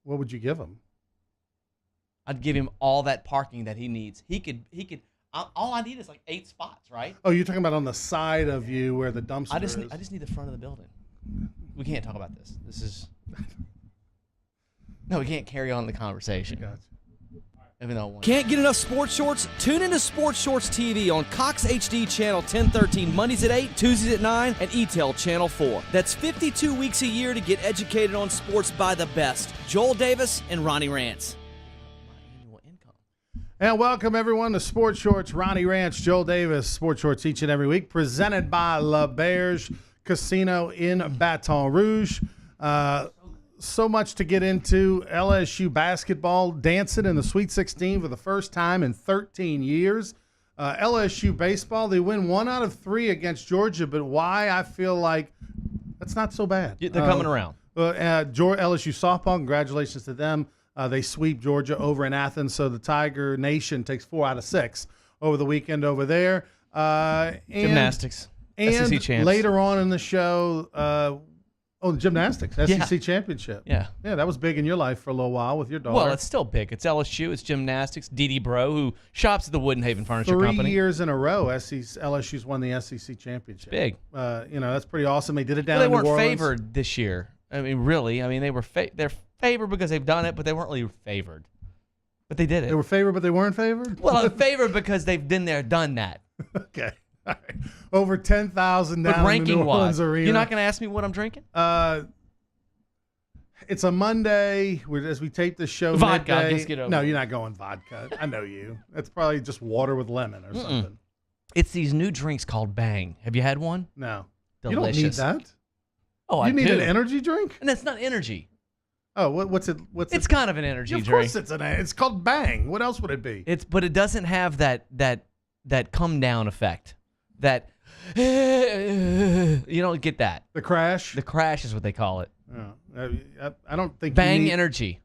What would you give him? I'd give him all that parking that he needs. He could. All I need is like 8 spots, right? Oh, you're talking about on the side of you where the dumpster is. I just need the front of the building. We can't talk about this. This is no. We can't carry on the conversation. Gotcha. Even though Can't get enough Sports Shorts? Tune into Sports Shorts TV on Cox HD Channel 1013 Mondays at 8, Tuesdays at 9, and ETEL Channel 4. That's 52 weeks a year to get educated on sports by the best. Joel Davis and Ronnie Rance. And welcome, everyone, to Sports Shorts. Ronnie Rance, Joel Davis, Sports Shorts each and every week, presented by La Berge Casino in Baton Rouge. So much to get into. LSU basketball dancing in the Sweet 16 for the first time in 13 years. LSU baseball, they win 1 out of 3 against Georgia, but why? I feel like that's not so bad. they're coming around. LSU softball, congratulations to them. They sweep Georgia over in Athens, so the Tiger Nation takes 4 out of 6 over the weekend over there. Gymnastics, and SEC champs. Later on in the show, gymnastics, SEC championship. Yeah, that was big in your life for a little while with your daughter. Well, it's still big. It's LSU. It's gymnastics. Dee Bro, who shops at the Woodenhaven Furniture 3 Company. 3 years in a row, LSU's won the SEC championship. Big. That's pretty awesome. They did it down Well, in they New weren't Orleans. favored this year. I mean, really. I mean, they're favored because they've done it, but they weren't really favored. But they did it. They were favored, but they weren't favored? Well, favored because they've been there, done that. Okay. All right. Over 10,000 But down in the New ranking Orleans wise, arena. you're not going to ask me what I'm drinking? It's a Monday. As we tape this show Vodka. midday. Just get over No, it. you're not going vodka. I know you. It's probably just water with lemon or something. It's these new drinks called Bang. Have you had one? No. Delicious. You don't need that. Oh, I You need do. an energy drink? And it's not energy. Oh, what's it? It's kind of an energy Of drink. course it's called Bang. What else would it be? But it doesn't have that come down effect. That you don't get that. The crash? The crash is what they call it. Oh, I don't think Bang you need, energy.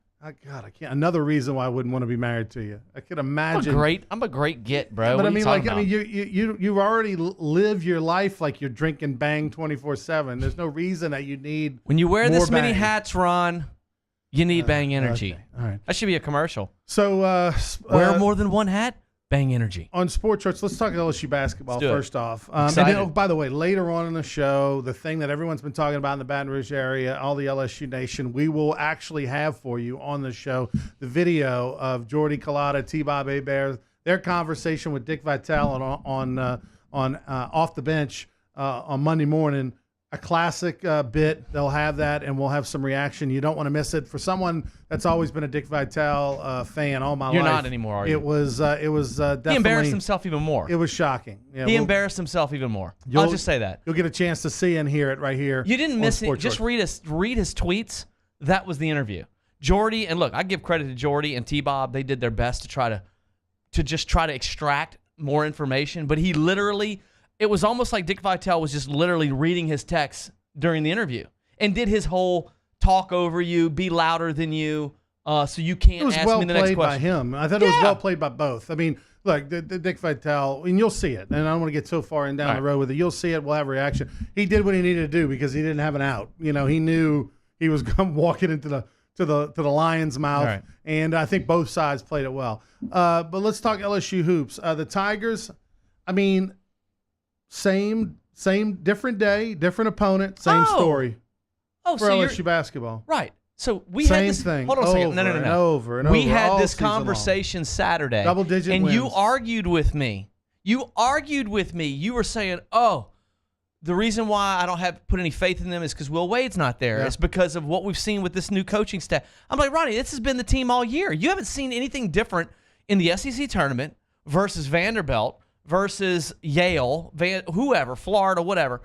God, I can't. Another reason why I wouldn't want to be married to you. I could imagine. I'm a great get, bro. But What I are you mean, talking like, about? you already live your life like you're drinking Bang 24/7. There's no reason that you need. When you wear more this many Bang. hats, Ron, you need Bang energy. Okay. All right. That should be a commercial. So Wear more than one hat. Bang energy. On Sports Shorts, let's talk LSU basketball Let's do it. first off. And Excited. then, by the way, later on in the show, the thing that everyone's been talking about in the Baton Rouge area, all the LSU Nation, we will actually have for you on the show the video of Jordy Culotta, T-Bob Hebert, their conversation with Dick Vitale on Off the Bench on Monday morning. A classic bit. They'll have that, and we'll have some reaction. You don't want to miss it. For someone that's always been a Dick Vitale fan all my life. You're not anymore, are you? It was definitely. He embarrassed himself even more. It was shocking. Yeah, He embarrassed himself even more. I'll just say that. You'll get a chance to see and hear it right here. You didn't on miss it. Sports Just Shorts. read his tweets. That was the interview. Jordy, and look, I give credit to Jordy and T-Bob. They did their best to try to extract more information. But he literally, it was almost like Dick Vitale was just literally reading his text during the interview and did his whole talk over you, be louder than you, so you can't It was ask well me the next played by question. him. I thought it was well played by both. I mean, look, the Dick Vitale, and you'll see it. And I don't want to get so far in down the road with it. You'll see it. We'll have reaction. He did what he needed to do because he didn't have an out. You know, he knew he was walking into the lion's mouth. Right. And I think both sides played it well. But let's talk LSU hoops. The Tigers, I mean, same, different day, different opponent, same story Oh, for so LSU basketball. right. So we Same had this thing. Hold on a second. No. And over and we over, had all this season long. conversation Saturday. Double-digit and you wins. argued with me. You were saying, "Oh, the reason why I don't have put any faith in them is because Will Wade's not there. Yeah. It's because of what we've seen with this new coaching staff." I'm like, Ronnie, this has been the team all year. You haven't seen anything different in the SEC tournament versus Vanderbilt versus Yale, whoever, Florida, whatever.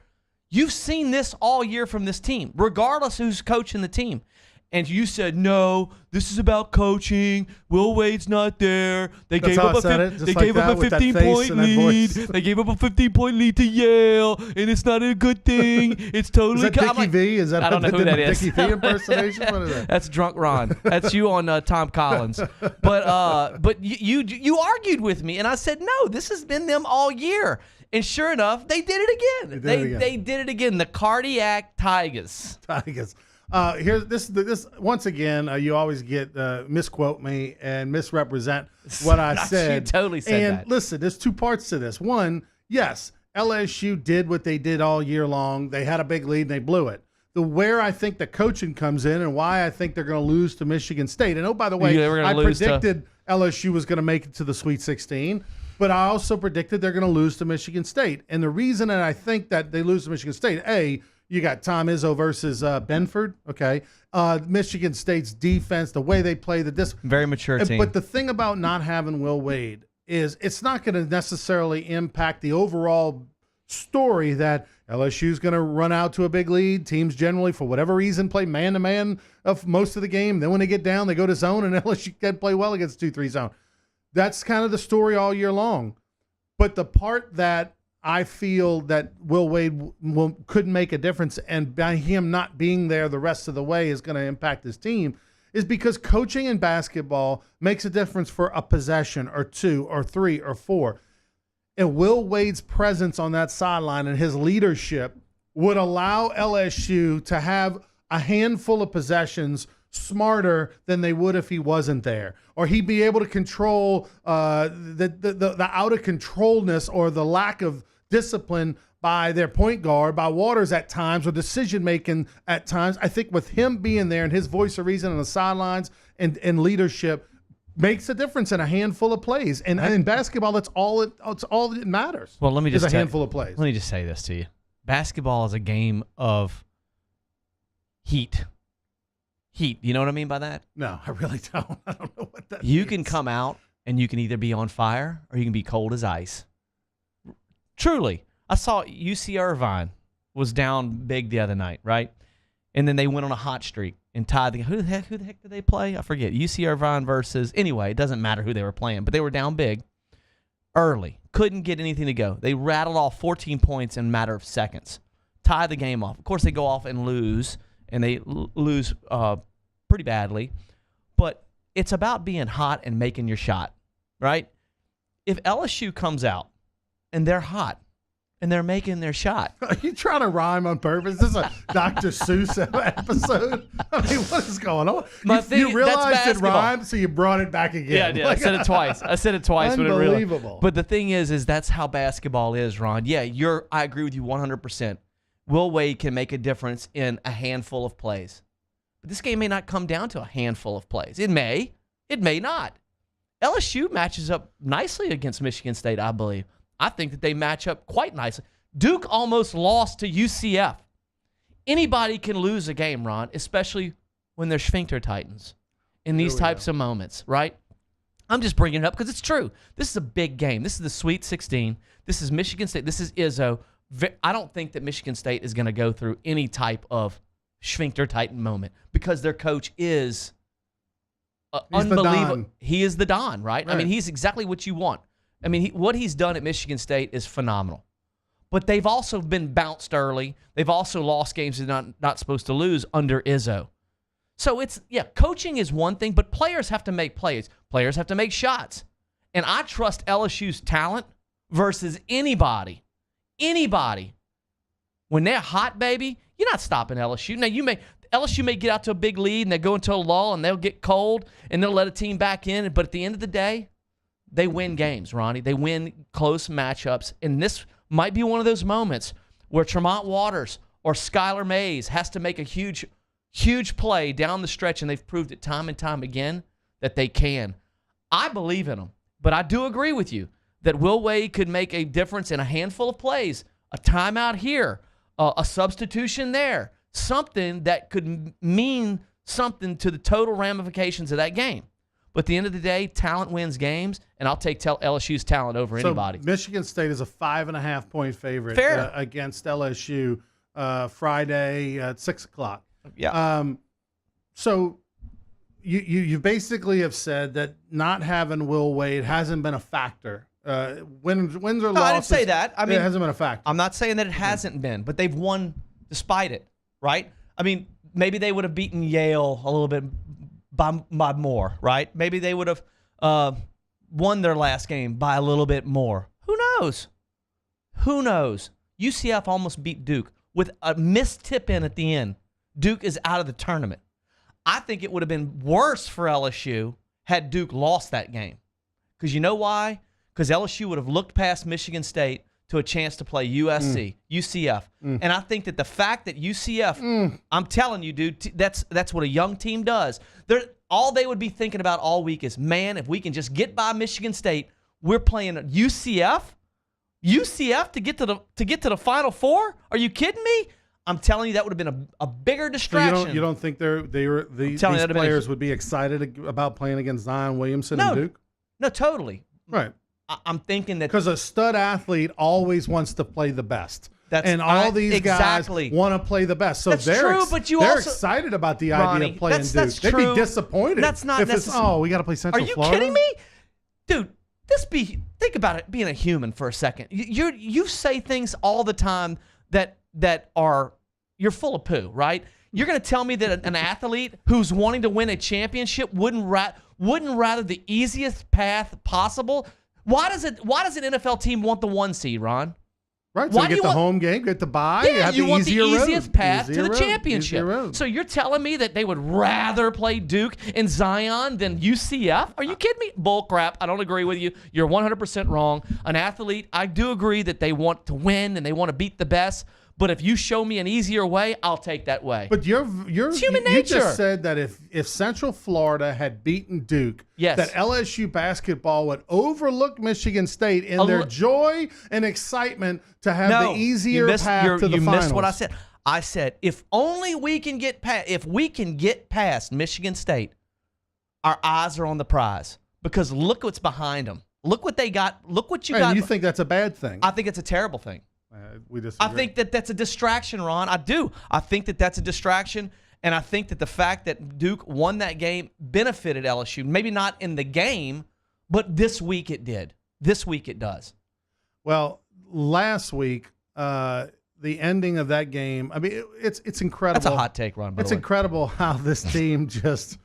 You've seen this all year from this team, regardless who's coaching the team. And you said, no, this is about coaching. Will Wade's not there. They That's gave how up I a said it, just like that, with that face 15-point and that lead. voice. They gave up a 15-point lead to Yale, and it's not a good thing. It's totally. Is that I'm Dickie V? Is that I don't know who that is. Dickie V impersonation? What is that? That's Drunk Ron. That's you on Tom Collins. But you argued with me, and I said, no, this has been them all year. And sure enough, they did it again. They did it again. The Cardiac Tigers. Tigers. Here's this once again. You always get misquote me and misrepresent what I said. You totally said and that. Listen, there's two parts to this. One, yes, LSU did what they did all year long. They had a big lead and they blew it. Where I think the coaching comes in and why I think they're going to lose to Michigan State. And, oh, by the way, I predicted LSU was going to make it to the Sweet 16, but I also predicted they're going to lose to Michigan State. And the reason that I think that they lose to Michigan State, you got Tom Izzo versus Benford, okay? Michigan State's defense, the way they play, very mature team. But the thing about not having Will Wade is it's not going to necessarily impact the overall story that LSU's going to run out to a big lead. Teams generally, for whatever reason, play man-to-man of most of the game. Then when they get down, they go to zone, and LSU can play well against 2-3 zone. That's kind of the story all year long. But the part that I feel that Will Wade couldn't make a difference, and by him not being there the rest of the way is going to impact his team, is because coaching in basketball makes a difference for a possession or two or three or four. And Will Wade's presence on that sideline and his leadership would allow LSU to have a handful of possessions smarter than they would if he wasn't there. Or he'd be able to control the out-of-controlness or the lack of discipline by their point guard, by Waters at times, or decision-making at times. I think with him being there and his voice of reason on the sidelines and leadership makes a difference in a handful of plays. And in basketball, that's all that matters. Well, let me just is a handful of plays. Let me just say this to you. Basketball is a game of heat. Heat. You know what I mean by that? No, I really don't. I don't know what that You means. can come out and you can either be on fire or you can be cold as ice. Truly. I saw UC Irvine was down big the other night, right? And then they went on a hot streak and tied who the heck did they play? I forget. UC Irvine versus, anyway, it doesn't matter who they were playing, but they were down big early. Couldn't get anything to go. They rattled off 14 points in a matter of seconds. Tie the game off. Of course, they go off and lose, and they lose pretty badly. But it's about being hot and making your shot, right? If LSU comes out and they're hot, and they're making their shot. Are you trying to rhyme on purpose? This is a Dr. Seuss episode. I mean, what is going on? You realized it rhymed, so you brought it back again. Yeah, I did. I said it twice. Unbelievable. But the thing is that's how basketball is, Ron. Yeah, I agree with you 100%. Will Wade can make a difference in a handful of plays. But this game may not come down to a handful of plays. It may. It may not. LSU matches up nicely against Michigan State, I believe. I think that they match up quite nicely. Duke almost lost to UCF. Anybody can lose a game, Ron, especially when they're sphincter titans in these types of moments, right? I'm just bringing it up because it's true. This is a big game. This is the Sweet 16. This is Michigan State. This is Izzo. I don't think that Michigan State is going to go through any type of sphincter titan moment because their coach is unbelievable. He is the Don, right? I mean, he's exactly what you want. I mean, what he's done at Michigan State is phenomenal. But they've also been bounced early. They've also lost games they're not supposed to lose under Izzo. So coaching is one thing, but players have to make plays. Players have to make shots. And I trust LSU's talent versus anybody. Anybody. When they're hot, baby, you're not stopping LSU. Now, LSU may get out to a big lead and they go into a lull and they'll get cold and they'll let a team back in. But at the end of the day, they win games, Ronnie. They win close matchups. And this might be one of those moments where Tremont Waters or Skylar Mays has to make a huge, huge play down the stretch, and they've proved it time and time again that they can. I believe in them, but I do agree with you that Will Wade could make a difference in a handful of plays, a timeout here, a substitution there, something that could mean something to the total ramifications of that game. But at the end of the day, talent wins games, and I'll take LSU's talent over anybody. Michigan State is a 5.5-point favorite against LSU Friday at 6 o'clock. Yeah. So you basically have said that not having Will Wade hasn't been a factor. Wins or losses. I didn't say that. I mean, it hasn't been a factor. I'm not saying that it hasn't been, but they've won despite it, right? I mean, maybe they would have beaten Yale a little bit by more, right? Maybe they would have won their last game by a little bit more. Who knows? Who knows? UCF almost beat Duke with a missed tip in at the end. Duke is out of the tournament. I think it would have been worse for LSU had Duke lost that game. Because you know why? Because LSU would have looked past Michigan State to a chance to play USC, UCF. And I think that the fact that UCF, I'm telling you, dude, that's what a young team does. All they would be thinking about all week is, man, if we can just get by Michigan State, we're playing UCF to get to the Final Four? Are you kidding me? I'm telling you, that would have been a bigger distraction. So you don't think these players would be excited about playing against Zion Williamson and Duke? No, totally. Right. I'm thinking that because a stud athlete always wants to play the best. These guys want to play the best. So that's they're true, but they're excited about the idea of playing Duke. That's They'd true. be disappointed. That's not if it's, we got to play Central Florida. Are you kidding me? Dude, think about it being a human for a second. You say things all the time that are, you're full of poo, right? You're going to tell me that an athlete who's wanting to win a championship wouldn't rather the easiest path possible? Why does an NFL team want the 1 seed, Ron? Right, so you get the home game, get the bye. Yeah, you want the easiest path to the road. championship. So you're telling me that they would rather play Duke and Zion than UCF? Are you kidding me? Bull crap. I don't agree with you. You're 100% wrong. An athlete, I do agree that they want to win and they want to beat the best. But if you show me an easier way, I'll take that way. But it's human nature. You just said that if Central Florida had beaten Duke, that LSU basketball would overlook Michigan State in their joy and excitement to have the easier path to the finals. You missed what I said. I said if only we can get past Michigan State, our eyes are on the prize. Because look what's behind them. Look what they got. Look what you got. And you think that's a bad thing? I think it's a terrible thing. We disagree. I think that's a distraction, Ron. I do. I think that's a distraction, and I think that the fact that Duke won that game benefited LSU. Maybe not in the game, but this week it did. This week it does. Well, last week, the ending of that game, I mean, it's incredible. That's a hot take, Ron. It's incredible how this team just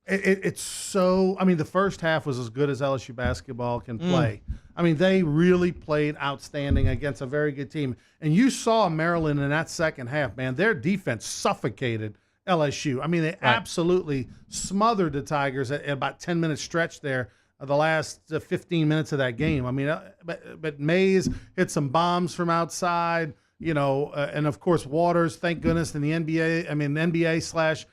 it's so – I mean, the first half was as good as LSU basketball can play. I mean, they really played outstanding against a very good team. And you saw Maryland in that second half, man. Their defense suffocated LSU. I mean, they absolutely smothered the Tigers at about 10-minute stretch there, the last 15 minutes of that game. I mean, but Mays hit some bombs from outside, and, of course, Waters, thank goodness, in the NBA/NCAA,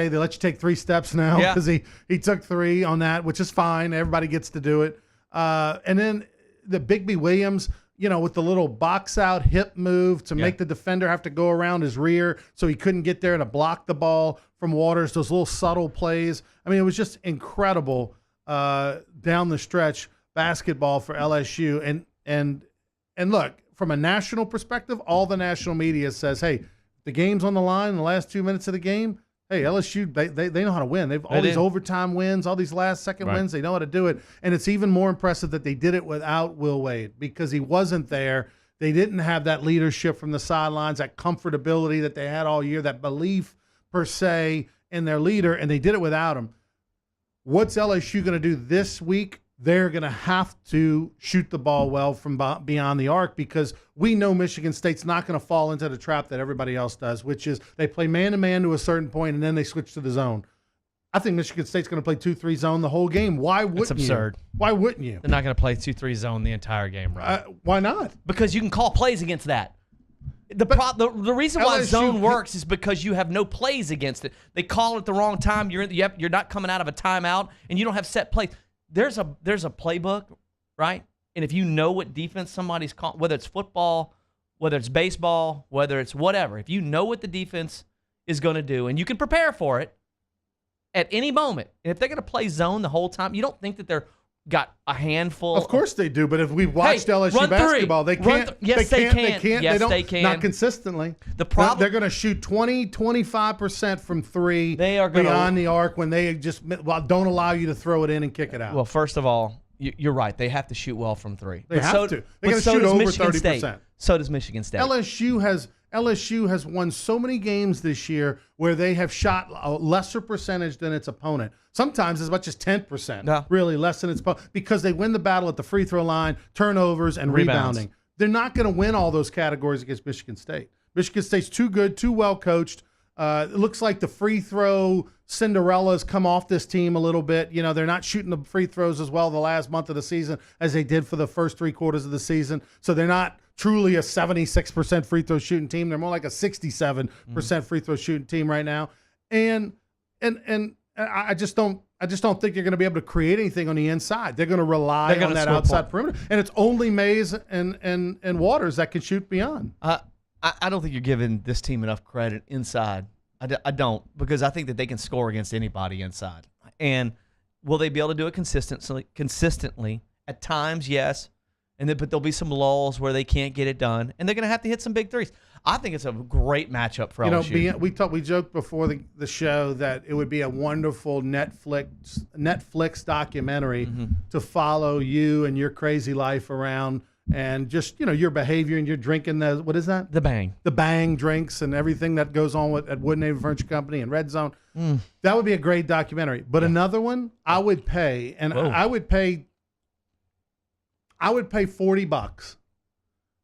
they let you take 3 steps now because he took 3 on that, which is fine. Everybody gets to do it. And then the Bigby Williams, with the little box out hip move to make the defender have to go around his rear so he couldn't get there to block the ball from Waters, those little subtle plays. I mean, it was just incredible down the stretch basketball for LSU. And look, from a national perspective, all the national media says, hey, the game's on the line in the last 2 minutes of the game. Hey, LSU, they know how to win. They've all these overtime wins, all these last-second wins. They know how to do it. And it's even more impressive that they did it without Will Wade because he wasn't there. They didn't have that leadership from the sidelines, that comfortability that they had all year, that belief, per se, in their leader, and they did it without him. What's LSU going to do this week? They're going to have to shoot the ball well from beyond the arc because we know Michigan State's not going to fall into the trap that everybody else does, which is they play man-to-man to a certain point and then they switch to the zone. I think Michigan State's going to play 2-3 zone the whole game. Why wouldn't you? It's absurd. Why wouldn't you? They're not going to play 2-3 zone the entire game, right? Why not? Because you can call plays against that. The reason why zone works is because you have no plays against it. They call it the wrong time. You're not coming out of a timeout, and you don't have set plays. There's a playbook, right? And if you know what defense somebody's calling, whether it's football, whether it's baseball, whether it's whatever, if you know what the defense is going to do and you can prepare for it at any moment, and if they're going to play zone the whole time, you don't think that they're got a handful. Of course they do, but if we've watched LSU basketball, they can't. Yes, they can. Yes, they can. Not consistently. The problem, they're going to shoot 20-25% from 3 they are gonna, beyond the arc when they just don't allow you to throw it in and kick it out. Well, first of all, you're right. They have to shoot well from 3. They have to. They're going to shoot over 30%. So does Michigan State. LSU has won so many games this year where they have shot a lesser percentage than its opponent. Sometimes as much as 10%, really less than its opponent, because they win the battle at the free throw line, turnovers, and rebounding. They're not going to win all those categories against Michigan State. Michigan State's too good, too well coached. It looks like the free throw Cinderellas come off this team a little bit. You know, they're not shooting the free throws as well the last month of the season as they did for the first 3 quarters of the season. So they're not truly a 76% free throw shooting team. They're more like a 67% free throw shooting team right now. And I just don't think you're going to be able to create anything on the inside. They're going to rely on that outside perimeter, and it's only Mays and Waters that can shoot beyond. I don't think you're giving this team enough credit inside. I don't, because I think that they can score against anybody inside. And will they be able to do it consistently? At times, yes. But there'll be some lulls where they can't get it done, and they're going to have to hit some big threes. I think it's a great matchup for LSU. We joked before the show that it would be a wonderful Netflix documentary to follow you and your crazy life around, and just your behavior and your drinking what is that? The Bang drinks and everything that goes on at Wood Navy Furniture Company and Red Zone. That would be a great documentary. But another one, I would pay, and I would pay $40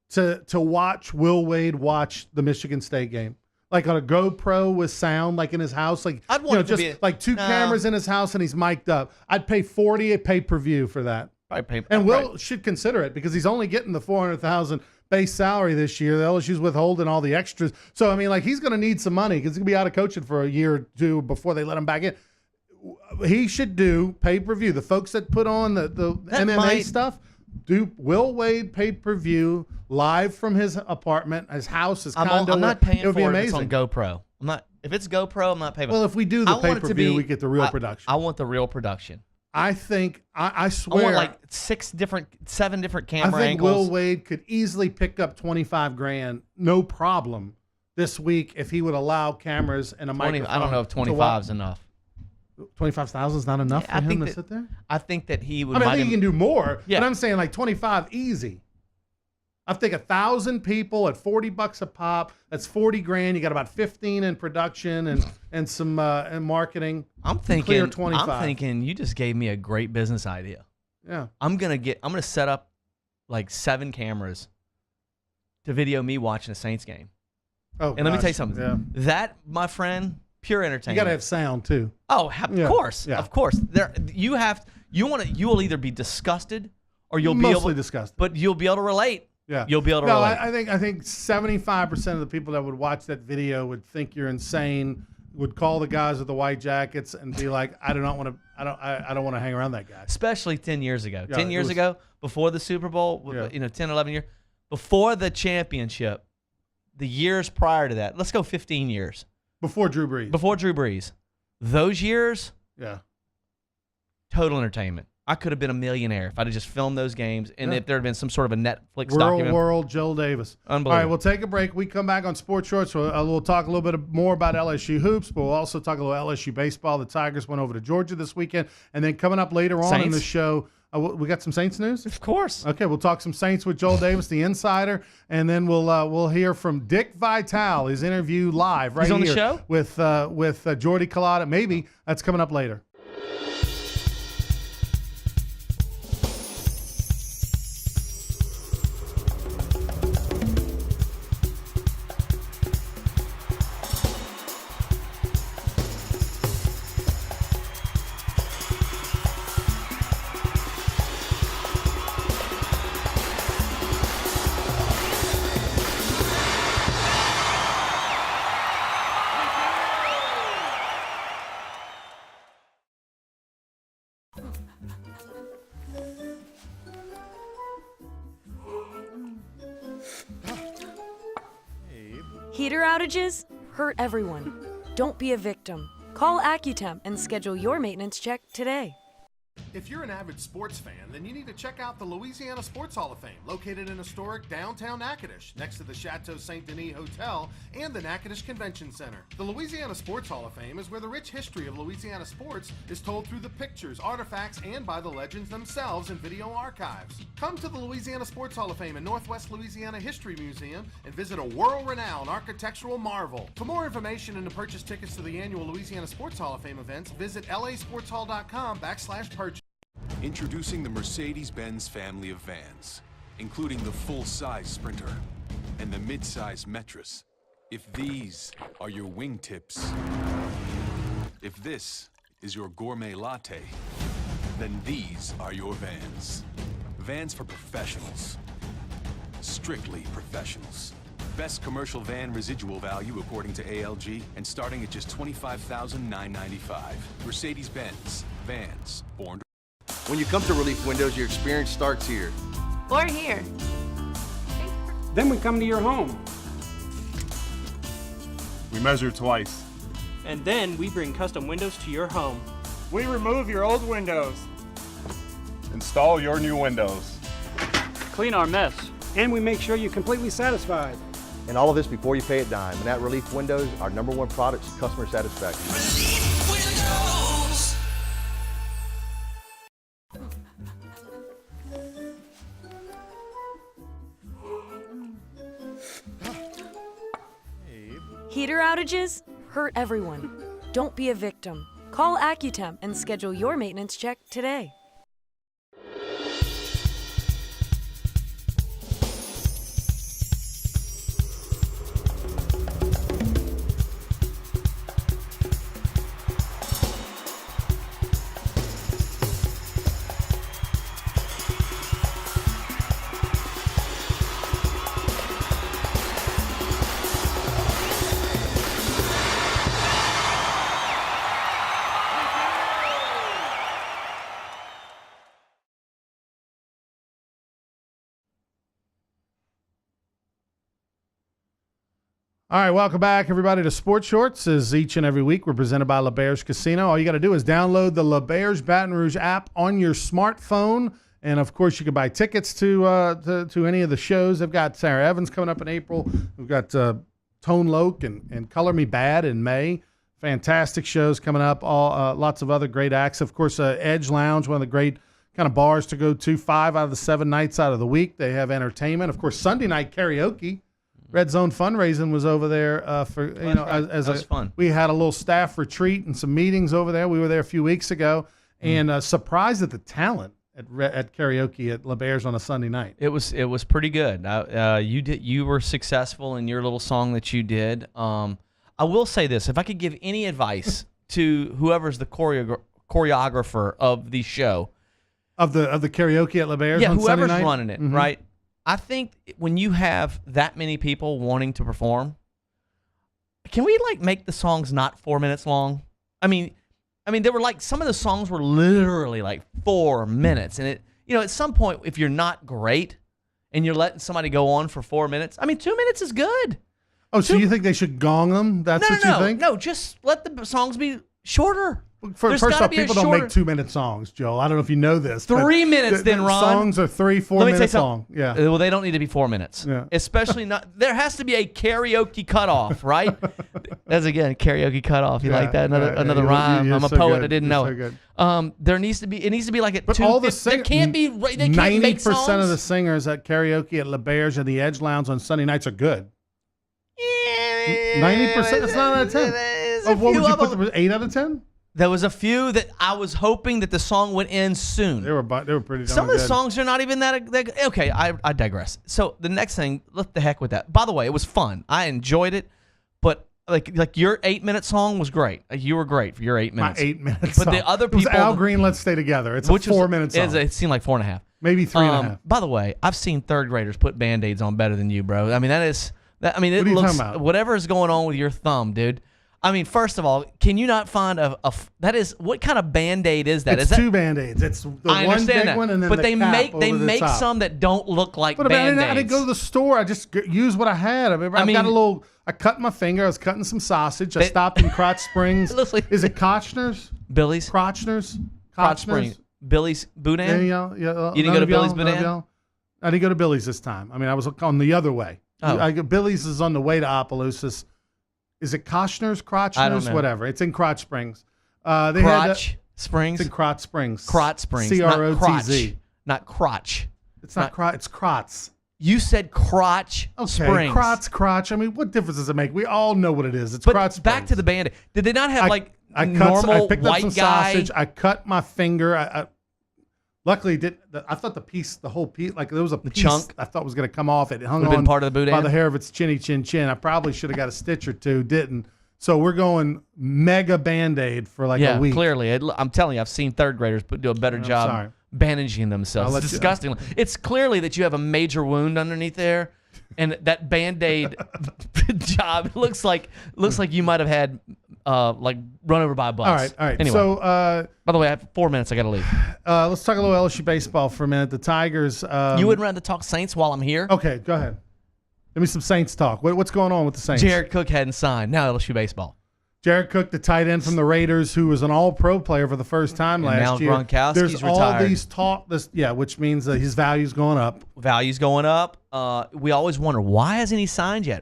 to watch Will Wade watch the Michigan State game, like on a GoPro with sound, like in his house, like I'd want it to be like 2 cameras in his house and he's mic'd up. I'd pay $40 a pay-per-view for that. Will should consider it because he's only getting the $400,000 base salary this year. The LSU's withholding all the extras, so I mean, like, he's going to need some money because he's going to be out of coaching for a year or 2 before they let him back in. He should do pay-per-view. The folks that put on the MMA stuff. Do Will Wade pay-per-view live from his apartment, his house, his condo. I'm not paying it would for be it amazing. If it's on GoPro. If it's GoPro, I'm not paying. Well, if we do the pay-per-view, we get the real production. I want the real production. I think I swear. I want like 7 different camera I think angles. Will Wade could easily pick up $25,000, no problem, this week if he would allow cameras and a microphone. I don't know if 25 is enough. 25,000 is not enough for him to sit there? I think that he would. I think he can do more, yeah. But I'm saying like 25 easy. I think 1,000 people at $40 a pop. That's $40,000. You got about 15 in production and some and marketing. I'm thinking clear 25. I'm thinking you just gave me a great business idea. Yeah. I'm gonna set up like 7 cameras to video me watching a Saints game. Oh, and let me tell you something. Yeah. That, my friend, pure entertainment. You got to have sound too. Oh, of course. You will either be disgusted or you'll be mostly disgusted, but you'll be able to relate. Yeah, you'll be able to relate. I think 75% of the people that would watch that video would think you're insane. Would call the guys with the white jackets and be like, I don't want to hang around that guy. Especially 10 years ago. Yeah, 10 years ago, before the Super Bowl, 10, 11 years, before the championship, the years prior to that. Let's go 15 years. Before Drew Brees. Those years, yeah, total entertainment. I could have been a millionaire if I'd have just filmed those games and if there had been some sort of a Netflix documentary. World Joel Davis. Unbelievable. All right, we'll take a break. We come back on Sports Shorts. We'll talk a little bit more about LSU hoops, but we'll also talk a little LSU baseball. The Tigers went over to Georgia this weekend. And then coming up later on in the show, we got some Saints news? Of course. Okay, we'll talk some Saints with Joel Davis, the insider, and then we'll hear from Dick Vitale, his interview live right on here the show? with Jordy Culotta. Maybe that's coming up later. Heater outages hurt everyone. Don't be a victim. Call Accutemp and schedule your maintenance check today. If you're an avid sports fan, then you need to check out the Louisiana Sports Hall of Fame, located in historic downtown Natchitoches, next to the Chateau St. Denis Hotel and the Natchitoches Convention Center. The Louisiana Sports Hall of Fame is where the rich history of Louisiana sports is told through the pictures, artifacts, and by the legends themselves in video archives. Come to the Louisiana Sports Hall of Fame and Northwest Louisiana History Museum and visit a world-renowned architectural marvel. For more information and to purchase tickets to the annual Louisiana Sports Hall of Fame events, visit lasportshall.com/purchase. Introducing the Mercedes-Benz family of vans, including the full-size Sprinter and the mid-size Metris, If these are your wingtips, if this is your gourmet latte, then these are your Vans. Vans for professionals. Strictly professionals. Best commercial van residual value according to ALG, and starting at just $25,995. Mercedes-Benz. Vans. Born to... When you come to Relief Windows, your experience starts here. Or here. Then we come to your home. We measure twice. And then we bring custom windows to your home. We remove your old windows. Install your new windows. Clean our mess. And we make sure you're completely satisfied. And all of this before you pay a dime. And at Relief Windows, our #1 product is customer satisfaction. Relief Windows. Heater outages hurt everyone. Don't be a victim. Call Accutemp and schedule your maintenance check today. All right, welcome back, everybody, to Sports Shorts. As each and every week, we're presented by LeBears Casino. All you got to do is download the LeBears Baton Rouge app on your smartphone, and of course, you can buy tickets to any of the shows. They've got Sarah Evans coming up in April. We've got Tone Loc and Color Me Bad in May. Fantastic shows coming up. All lots of other great acts. Of course, Edge Lounge, one of the great kind of bars to go to. 5 out of the 7 nights out of the week, they have entertainment. Of course, Sunday night karaoke. Red Zone Fundraising was over there for as was fun. We had a little staff retreat and some meetings over there. We were there a few weeks ago, and surprised at the talent at karaoke at LeBears on a Sunday night. It was pretty good. You were successful in your little song that you did. I will say this: if I could give any advice to whoever's the choreographer of the show, of the karaoke at LeBears, yeah, on whoever's Sunday night? running it, right? I think when you have that many people wanting to perform, can we make the songs not 4 minutes long? I mean, there were some of the songs were literally 4 minutes, and at some point, if you're not great and you're letting somebody go on for 4 minutes, 2 minutes is good. Oh, so you think they should gong them? That's what you think? No, just let the songs be shorter. First off, people don't make 2-minute songs, Joel. I don't know if you know this. 3 minutes, then, Ron. Songs are 3-4 minutes long. Yeah. Well, they don't need to be 4 minutes. Yeah. Especially not. There has to be a karaoke cutoff, right? That's again karaoke cutoff. You like that? Another rhyme. I'm a poet. I didn't know it. There needs to be. It needs to be at but 2. All the singers. There can't be. They can't make songs. 90% of the singers at karaoke at LeBears and the Edge Lounge on Sunday nights are good. 90%. That's 9 out of 10. What would you put? 8 out of 10. There was a few that I was hoping that the song would end soon. They were pretty darn Some of the good. songs are not even that good. Okay, I digress. So the next thing, let the heck with that. By the way, it was fun. I enjoyed it, but your 8-minute song was great. You were great for your 8 minutes. My 8 minutes. But the other people, it was Al Green, Let's Stay Together. It's a 4-minute song. It seemed like 4.5, maybe 3.5. By the way, I've seen third graders put Band-Aids on better than you, bro. It what are you looks talking about? whatever is going on with your thumb, dude. First of all, can you not find that is what kind of Band-Aid is that? It's 2 Band-Aids. It's the one big one and then but the they cap make the top. some that don't look like But Band-Aids. I didn't go to the store. I just used what I had. I cut my finger. I was cutting some sausage. I stopped in Crotch Springs. Is it Kochner's? Billy's? Crotchner's? Crotch Springs. Billy's Boudin? Yeah. You didn't go to Billy's Boudin? I didn't go to Billy's this time. I was on the other way. Oh. Billy's is on the way to Opelousas. Is it Kochner's? I don't know. Whatever. It's in Crotch Springs. Springs? It's in Crotch Springs. Crotch Springs. CROTZ. Not crotch. It's not crotch. It's Crotz. You said Crotch Springs. Crotch. What difference does it make? We all know what it is. It's but Crotch Springs. back to the Band-Aid. Did they not have I normal picked white up some guy? sausage. I cut my finger. Luckily, I thought the whole piece, like there was a piece chunk? I thought was going to come off. It hung Would've been on part of the boudin? by the hair of its chinny chin chin. I probably should have got a stitch or two, didn't. So we're going mega Band-Aid for like a week. Clearly. I'm telling you, I've seen third graders do a better job sorry. bandaging themselves. It's disgusting. It's clearly that you have a major wound underneath there, and that Band-Aid job looks like you might have had like run over by a bus. All right. Anyway, So, by the way, I have 4 minutes. I got to leave. let's talk a little LSU baseball for a minute. The Tigers. You wouldn't rather talk Saints while I'm here? Okay, go ahead. Give me some Saints talk. What's going on with the Saints? Jared Cook hadn't signed. Now LSU baseball. Jared Cook, the tight end from the Raiders, who was an All-Pro player for the first time And last now year. Gronkowski's There's retired. all these talk, which means that his value's going up. Value's going up. We always wonder, why hasn't he signed yet?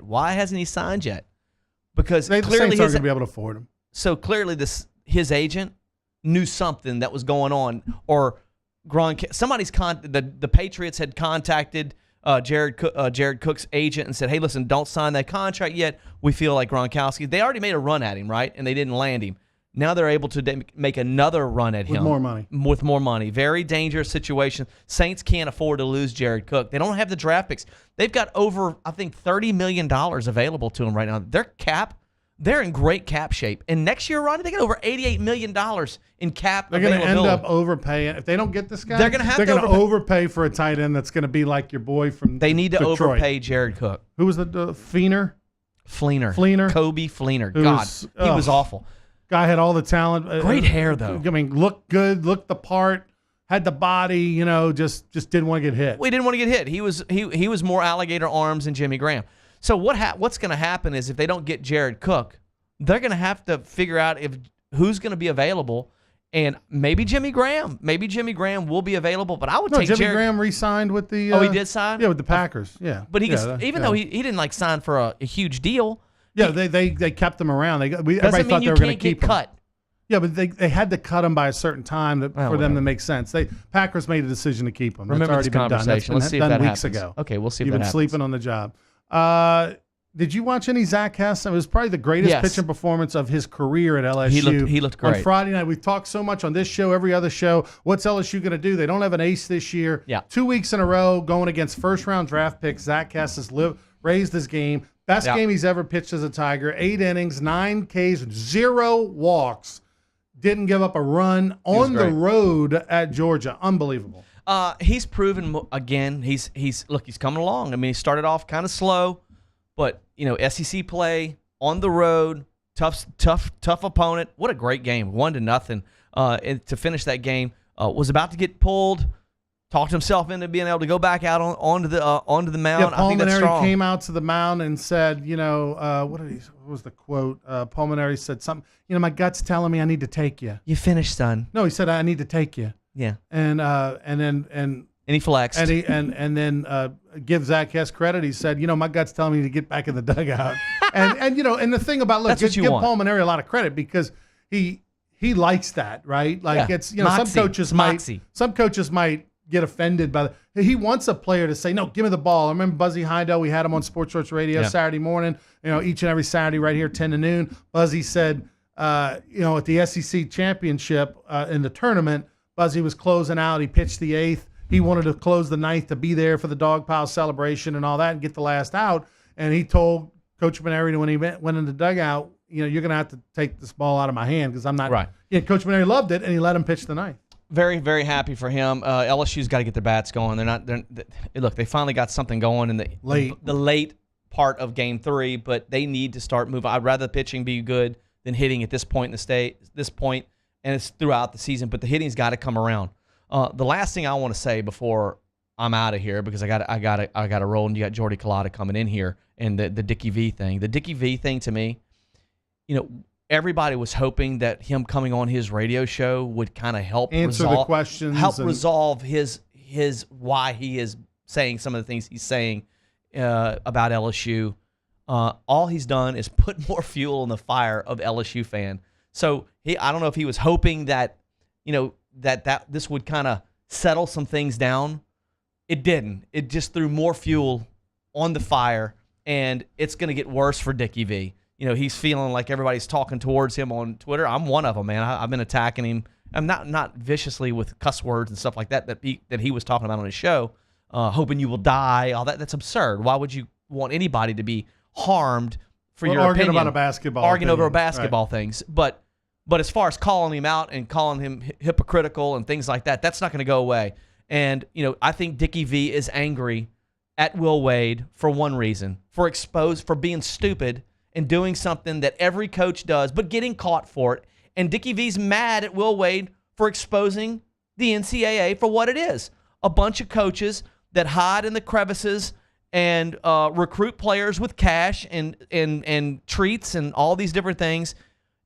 Because The clearly Saints aren't going to be able to afford him. So clearly his agent knew something that was going on, or the Patriots had contacted Jared Cook's agent and said, hey, listen, don't sign that contract yet. We feel like Gronkowski. They already made a run at him, right? And they didn't land him. Now they're able to make another run at him. With more money. Very dangerous situation. Saints can't afford to lose Jared Cook. They don't have the draft picks. They've got over, I think, $30 million available to them right now. They're in great cap shape. And next year, Ronnie, they got over $88 million in cap They're going to end availability. up overpaying. If they don't get this guy, They're gonna overpay for a tight end that's going to be like your boy from They need to Detroit. overpay Jared Cook. Who was the Fleener? Fleener. Kobe Fleener. God, he was awful. Guy had all the talent. Great hair, though. I mean, looked good, looked the part, had the body, just didn't want to get hit. We didn't want to get hit. He was more alligator arms than Jimmy Graham. So what's going to happen is if they don't get Jared Cook, they're going to have to figure out who's going to be available, and maybe Jimmy Graham. Maybe Jimmy Graham will be available, but I would take Jimmy Graham re-signed with the. Oh, he did sign? Yeah, with the Packers. Yeah, but even though he didn't sign for a huge deal. Yeah, they kept him around. Everybody doesn't thought mean they you were going to can't keep get him. cut. Yeah, but they had to cut him by a certain time for them to make sense. Packers made a decision to keep him. Remember That's already this been done. That's conversation. been Let's see if done that weeks happens. ago. Okay, we'll see if You've that been happens. sleeping on the job. Did you watch any Zach Hess? It was probably the greatest pitching performance of his career at LSU. He looked great. On Friday night, we've talked so much on this show, every other show. What's LSU going to do? They don't have an ace this year. Yeah. 2 weeks in a row going against first-round draft pick. Zach Hess has raised his game. Best game he's ever pitched as a Tiger. 8 innings, 9 Ks, 0 walks. Didn't give up a run on the road at Georgia. Unbelievable. He's proven again. He's coming along. I mean, he started off kind of slow, but SEC play on the road, tough opponent. What a great game, 1-0. And to finish that game, was about to get pulled. Talked himself into being able to go back out onto the mound. Yeah, I think that's Pulmonary strong. came out to the mound and said, what was the quote? Pulmonary said something. My gut's telling me I need to take you. You finished, son. No, he said I need to take you. Yeah. And he flexed. And then give Zach Hess credit. He said, my gut's telling me to get back in the dugout. and the thing about That's what you give want. Pulmonary a lot of credit because he likes that, right? Like Yeah. it's some coaches might get offended by he wants a player to say, no, give me the ball. I remember Buzzy Heidel, we had him on Sports Source Radio Saturday morning, each and every Saturday right here, 10 to noon. Buzzy said, at the SEC championship in the tournament, Buzzy was closing out. He pitched the 8th. He wanted to close the 9th to be there for the dog pile celebration and all that and get the last out. And he told Coach Maneri when he went in the dugout, you're going to have to take this ball out of my hand because I'm not. Right. Coach Maneri loved it, and he let him pitch the 9th. Very, very happy for him. LSU's got to get their bats going. Look, they finally got something going in the late part of Game 3, but they need to start moving. I'd rather the pitching be good than hitting at this point in the state. This point, and it's throughout the season. But the hitting's got to come around. The last thing I want to say before I'm out of here, because I got to roll, and you got Jordy Culotta coming in here, and the Dickie V thing. The Dickie V thing to me, everybody was hoping that him coming on his radio show would kind of help the questions, resolve his why he is saying some of the things he's saying about LSU. All he's done is put more fuel in the fire of LSU fan. So I don't know if he was hoping that that this would kind of settle some things down. It didn't. It just threw more fuel on the fire, and it's going to get worse for Dickie V. He's feeling like everybody's talking towards him on Twitter. I'm one of them, man. I've been attacking him not viciously with cuss words and stuff like that he was talking about on his show, hoping you will die, all that. That's absurd. Why would you want anybody to be harmed for your arguing opinion? about a basketball Arguing over opinion. basketball things. But as far as calling him out and calling him hypocritical and things like that, that's not going to go away. And, I think Dickie V is angry at Will Wade for one reason, for being stupid and doing something that every coach does, but getting caught for it. And Dickie V's mad at Will Wade for exposing the NCAA for what it is. A bunch of coaches that hide in the crevices and recruit players with cash and treats and all these different things.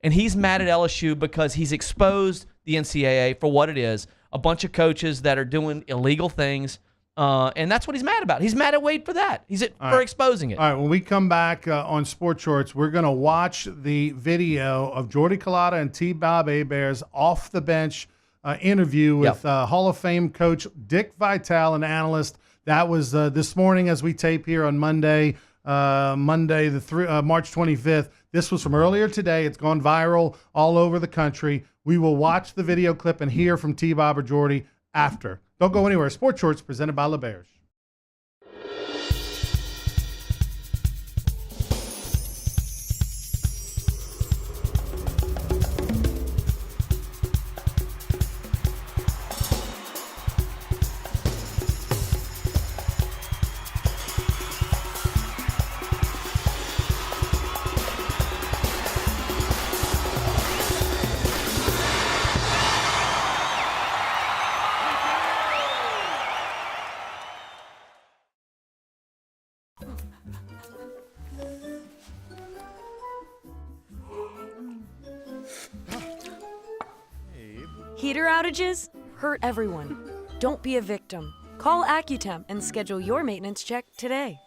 And he's mad at LSU because he's exposed the NCAA for what it is. A bunch of coaches that are doing illegal things. And that's what he's mad about. He's mad at Wade for that. For exposing it. All right, when we come back on Sports Shorts, we're going to watch the video of Jordy Culotta and T-Bob Hebert's off-the-bench interview with Hall of Fame coach Dick Vitale, an analyst. That was this morning as we tape here on Monday, March 25th. This was from earlier today. It's gone viral all over the country. We will watch the video clip and hear from T-Bob or Jordy after. Don't go anywhere. Sports Shorts presented by LeBears. Heater outages hurt everyone. Don't be a victim. Call AccuTemp and schedule your maintenance check today.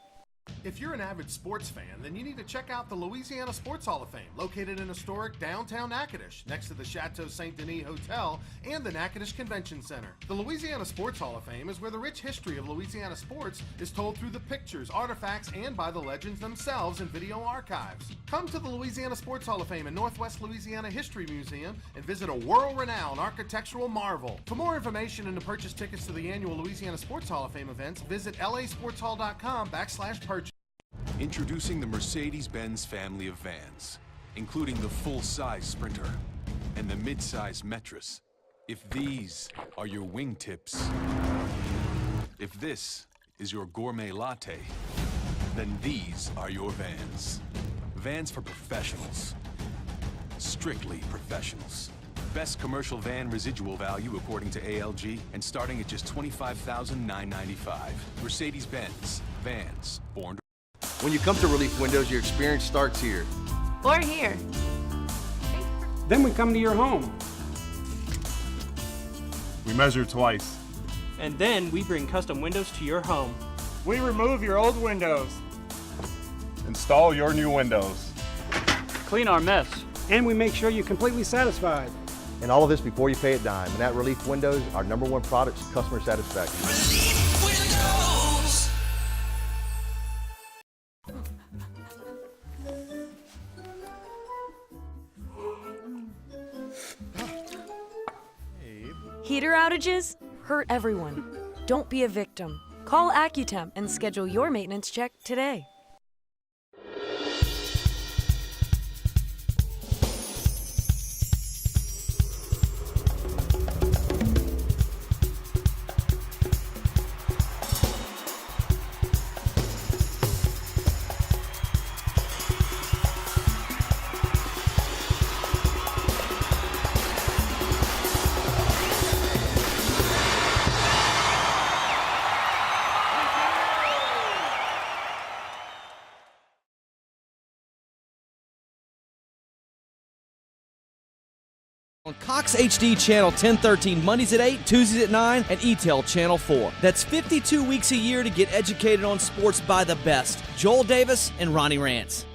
If you're an avid sports fan, then you need to check out the Louisiana Sports Hall of Fame, located in historic downtown Natchitoches, next to the Chateau Saint Denis Hotel and the Natchitoches Convention Center. The Louisiana Sports Hall of Fame is where the rich history of Louisiana sports is told through the pictures, artifacts, and by the legends themselves in video archives. Come to the Louisiana Sports Hall of Fame and Northwest Louisiana History Museum and visit a world-renowned architectural marvel. For more information and to purchase tickets to the annual Louisiana Sports Hall of Fame events, visit lasportshall.com/purchase. Introducing the Mercedes-Benz family of vans, including the full-size Sprinter and the mid-size Metris. If these are your wingtips, if this is your gourmet latte, then these are your vans. Vans for professionals. Strictly professionals. Best commercial van residual value according to ALG and starting at just $25,995. Mercedes-Benz. Vans. Born to... When you come to Relief Windows, your experience starts here. Or here. Then we come to your home. We measure twice. And then we bring custom windows to your home. We remove your old windows. Install your new windows. Clean our mess. And we make sure you're completely satisfied. And all of this before you pay a dime. And at Relief Windows, our #1 product is customer satisfaction. Relief Windows. Heater outages hurt everyone. Don't be a victim. Call AccuTemp and schedule your maintenance check today. On Cox HD Channel 1013, Mondays at 8, Tuesdays at 9, and ETEL Channel 4. That's 52 weeks a year to get educated on sports by the best. Joel Davis and Ronnie Rance.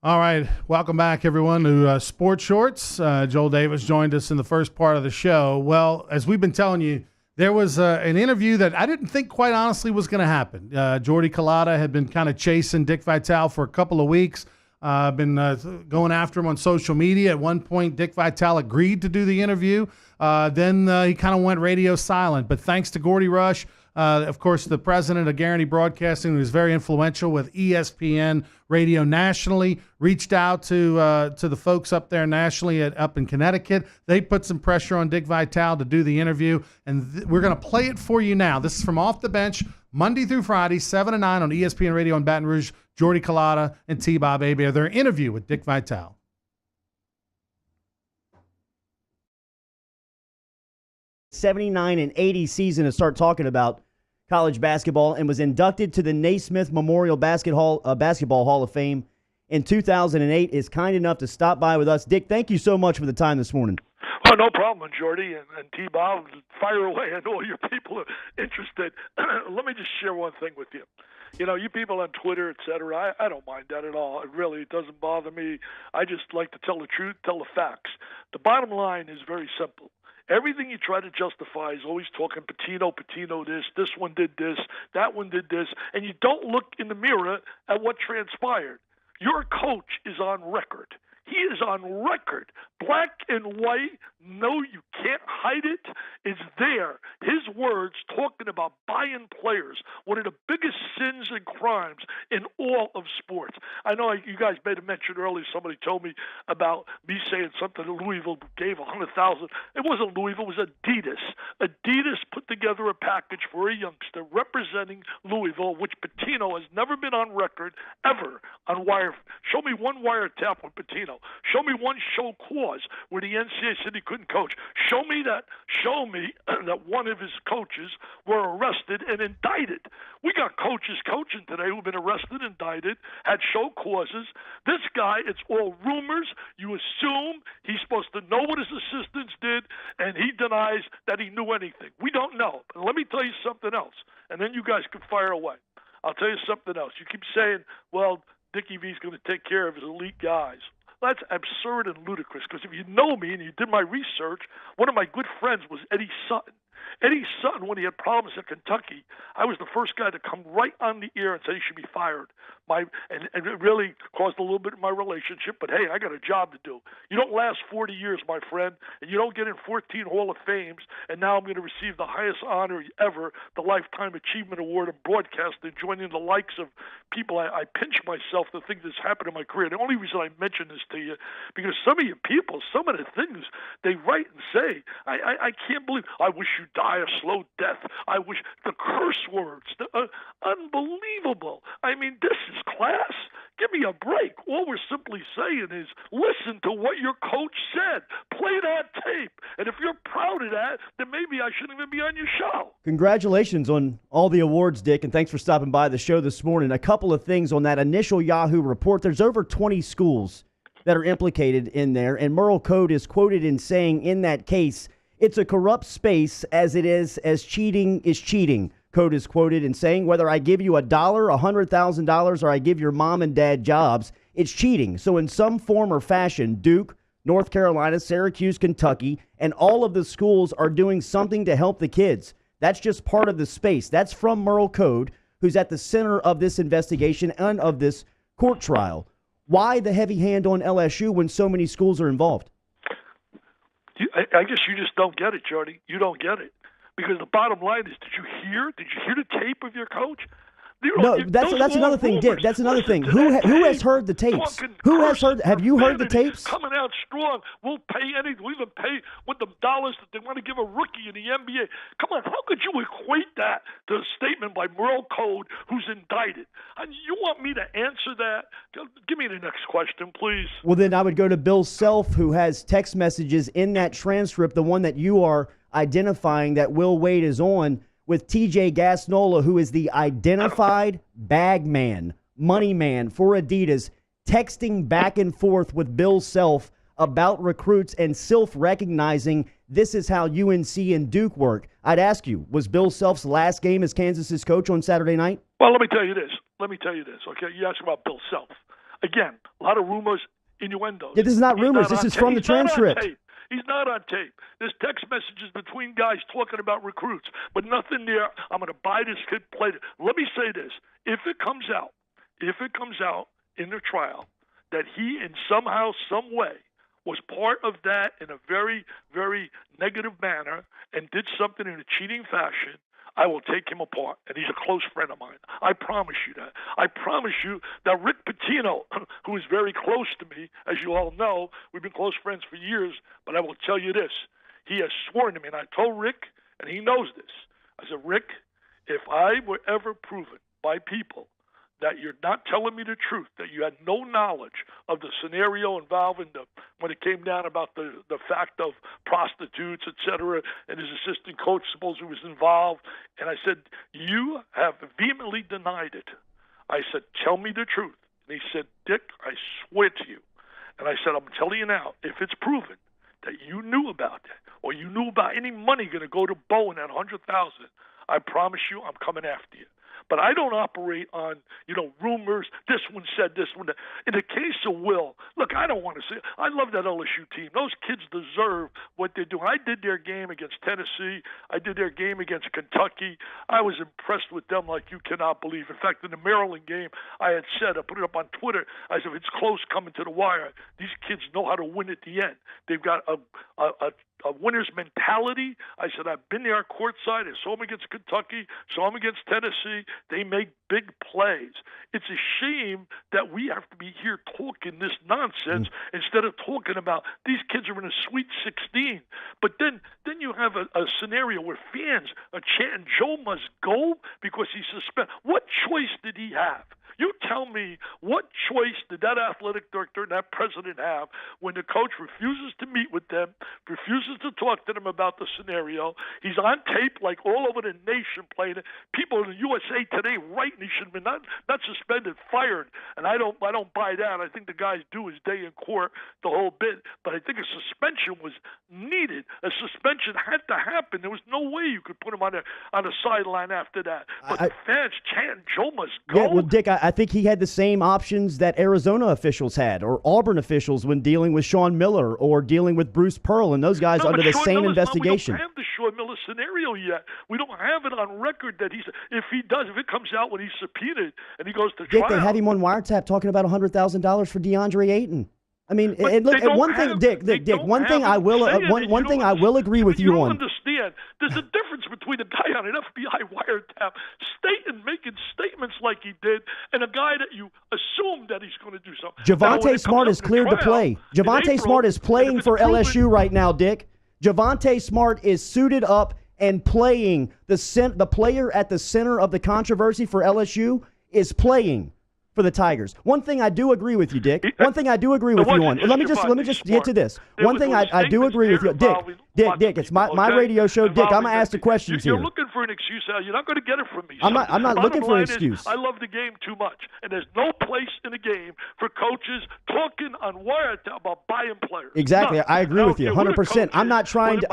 All right, welcome back, everyone, to Sports Shorts. Joel Davis joined us in the first part of the show. Well, as we've been telling you, there was an interview that I didn't think quite honestly was going to happen. Jordy Culotta had been kind of chasing Dick Vitale for a couple of weeks. been going after him on social media. At one point, Dick Vitale agreed to do the interview. Then he kind of went radio silent. But thanks to Gordy Rush, of course, the president of Guaranty Broadcasting, who was very influential with ESPN Radio nationally, reached out to the folks up there nationally up in Connecticut. They put some pressure on Dick Vitale to do the interview, and we're going to play it for you now. This is from Off the Bench, Monday through Friday, 7 to 9 on ESPN Radio in Baton Rouge. Jordy Culotta and T-Bob Hebert, their interview with Dick Vitale. '79 and '80 season to start talking about college basketball, and was inducted to the Naismith Memorial Basketball Hall of Fame in 2008, is kind enough to stop by with us. Dick, thank you so much for the time this morning. Oh, no problem, Jordy and T-Bob. Fire away. I know your people are interested. Let me just share one thing with you. You know, you people on Twitter, et cetera, I don't mind that at all. It doesn't bother me. I just like to tell the truth, tell the facts. The bottom line is very simple. Everything you try to justify is always talking Pitino this one did this, that one did this, and you don't look in the mirror at what transpired. Your coach is on record. He is on record, black and white. No, you can't hide it. It's there. His words talking about buying players, one of the biggest sins and crimes in all of sports. I know you guys made a mention earlier. Somebody told me about me saying something that Louisville gave $100,000. It wasn't Louisville. It was Adidas. Adidas put together a package for a youngster representing Louisville, which Pitino has never been on record ever on wire. Show me one wiretap with Pitino. Show me one show clause where the NCAA said he couldn't coach. Show me that one of his coaches were arrested and indicted. We got coaches coaching today who've been arrested, indicted, had show clauses. This guy, it's all rumors. You assume he's supposed to know what his assistants did, and he denies that he knew anything. We don't know. And let me tell you something else, and then you guys can fire away. I'll tell you something else. You keep saying, well, Dickie V's going to take care of his elite guys. That's absurd and ludicrous, because if you know me and you did my research, one of my good friends was Eddie Sutton. Eddie Sutton, when he had problems at Kentucky, I was the first guy to come right on the air and say he should be fired. And it really caused a little bit of my relationship, but hey, I got a job to do. You don't last 40 years, my friend, and you don't get in 14 Hall of Fames, and now I'm going to receive the highest honor ever, the Lifetime Achievement Award in broadcasting, joining the likes of people. I pinch myself to think this happened in my career. The only reason I mention this to you, because some of you people, some of the things they write and say, I can't believe. I wish you die a slow death. I wish, the curse words, unbelievable. I mean, this is class. Give me a break. All we're simply saying is listen to what your coach said. Play that tape. And if you're proud of that, then maybe I shouldn't even be on your show. Congratulations on all the awards, Dick, and thanks for stopping by the show this morning. A couple of things on that initial Yahoo report. There's over 20 schools that are implicated in there, and Merle Code is quoted in saying in that case, it's a corrupt space as it is as cheating is cheating. Code is quoted in saying, whether I give you $1, $100,000, or I give your mom and dad jobs, it's cheating. So in some form or fashion, Duke, North Carolina, Syracuse, Kentucky, and all of the schools are doing something to help the kids. That's just part of the space. That's from Merle Code, who's at the center of this investigation and of this court trial. Why the heavy hand on LSU when so many schools are involved? I guess you just don't get it, Jordy. You don't get it. Because the bottom line is, did you hear the tape of your coach? That's another thing, Dick. That's another thing. Who has heard the tapes? Who has heard? Have you heard the tapes? Coming out strong. We'll pay anything. We'll even pay with the dollars that they want to give a rookie in the NBA. Come on, how could you equate that to a statement by Merle Code, who's indicted? And you want me to answer that? Give me the next question, please. Well, then I would go to Bill Self, who has text messages in that transcript, the one that you are identifying that Will Wade is on, with TJ Gasnola, who is the identified bag man, money man for Adidas, texting back and forth with Bill Self about recruits and Self recognizing this is how UNC and Duke work. I'd ask you, was Bill Self's last game as Kansas's coach on Saturday night? Well, let me tell you this. Okay, you asked about Bill Self. Again, a lot of rumors, innuendos. Yeah, this is not rumors. This is from the transcript. He's not on tape. There's text messages between guys talking about recruits, but nothing there. I'm going to buy this kid, play it. Let me say this. If it comes out in the trial that he, in somehow, some way, was part of that in a very, very negative manner and did something in a cheating fashion, I will take him apart. And he's a close friend of mine. I promise you that. I promise you that Rick Pitino, who is very close to me, as you all know, we've been close friends for years, but I will tell you this. He has sworn to me, and I told Rick, and he knows this. I said, Rick, if I were ever proven by people that you're not telling me the truth, that you had no knowledge of the scenario involving when it came down about the fact of prostitutes, et cetera, and his assistant coach supposedly was involved. And I said, you have vehemently denied it. I said, tell me the truth. And he said, Dick, I swear to you. And I said, I'm telling you now, if it's proven that you knew about that, or you knew about any money going to go to Bowen at $100,000, I promise you I'm coming after you. But I don't operate on, rumors. This one said this one. In the case of Will, look, I don't want to say. I love that LSU team. Those kids deserve what they're doing. I did their game against Tennessee. I did their game against Kentucky. I was impressed with them like you cannot believe. In fact, in the Maryland game, I had said, I put it up on Twitter, I said, if it's close coming to the wire, these kids know how to win at the end. They've got a winner's mentality. I said, I've been there courtside. I saw them against Kentucky, saw them against Tennessee. They make big plays. It's a shame that we have to be here talking this nonsense instead of talking about these kids are in a Sweet 16. But then you have a scenario where fans are chanting, Joe must go because he's suspended. What choice did he have? You tell me, what choice did that athletic director and that president have when the coach refuses to meet with them, refuses to talk to them about the scenario? He's on tape like all over the nation playing it. People in the USA Today writing he should have been not suspended, fired. And I don't buy that. I think the guy's due his day in court, the whole bit. But I think a suspension was needed. A suspension had to happen. There was no way you could put him on a sideline after that. But the fans chanting, Joe must go. Yeah, well, Dick, I think he had the same options that Arizona officials had or Auburn officials when dealing with Sean Miller or dealing with Bruce Pearl and those guys under the same investigation. We don't have the Sean Miller scenario yet. We don't have it on record that if it comes out when he's subpoenaed and he goes to trial. Dick, they had him on wiretap talking about $100,000 for DeAndre Ayton. I mean, and look, one thing, Dick, one thing I will agree with you on. You don't understand. There's a difference between a guy on an FBI wiretap making statements like he did and a guy that you assume that he's going to do something. Javonte Smart is cleared to play. Javonte Smart is playing for LSU right now, Dick. Javonte Smart is suited up and playing. The player at the center of the controversy for LSU is playing for the Tigers. One thing I do agree with you, Dick. One thing I do agree with you on. Let me just get to this. One thing I do agree with you, Dick. It's my radio show, Dick. I'm gonna ask the questions here. You're looking for an excuse, Al. You're not going to get it from me. I'm not looking for an excuse. I love the game too much, and there's no place in the game for coaches talking on wiretap about buying players. Exactly, I agree with you 100%. I'm not trying to.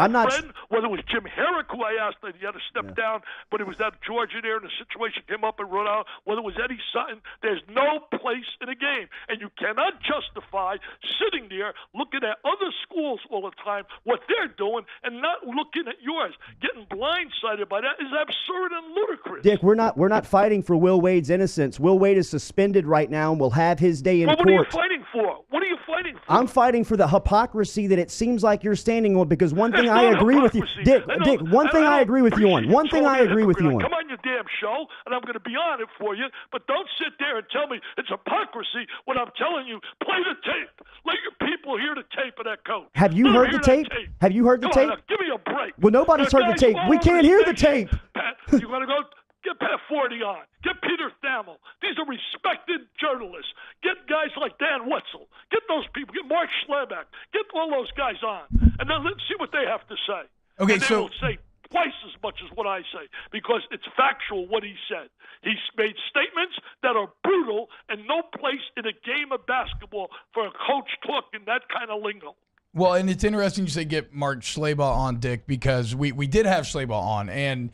Whether it was Jim Herrick, who I asked that he had to step down, but it was that Georgia there, and the situation came up in Rhode Island. Whether it was Eddie Sutton, there's no place in the game, and you cannot justify sitting there looking at other schools all the time, what they're doing, and not looking at yours. Getting blindsided by that is absurd and ludicrous. Dick, we're not fighting for Will Wade's innocence. Will Wade is suspended right now and will have his day in court. What are you fighting for? What are you fighting for? I'm fighting for the hypocrisy that it seems like you're standing on, because one thing I agree with you, Dick, one thing I agree with you on. One thing I agree with you on. Come on your damn show, and I'm going to be on it for you, but don't sit there and tell me it's hypocrisy when I'm telling you, play the tape. Let your people hear the tape of that coach. Have you heard the tape? Have you heard the tape? Give me a break. Well, nobody's heard the tape. We can't hear the tape. Pat, you want to go? Get Pat Forty on. Get Peter Thamel. These are respected journalists. Get guys like Dan Wetzel. Get those people. Get Mark Schlebeck. Get all those guys on. And then let's see what they have to say. Okay, and they will say twice as much as what I say, because it's factual what he said. He's made statements that are brutal, and no place in a game of basketball for a coach talking that kind of lingo. Well, and it's interesting you say get Mark Schlabach on, Dick, because we did have Schlabach on, and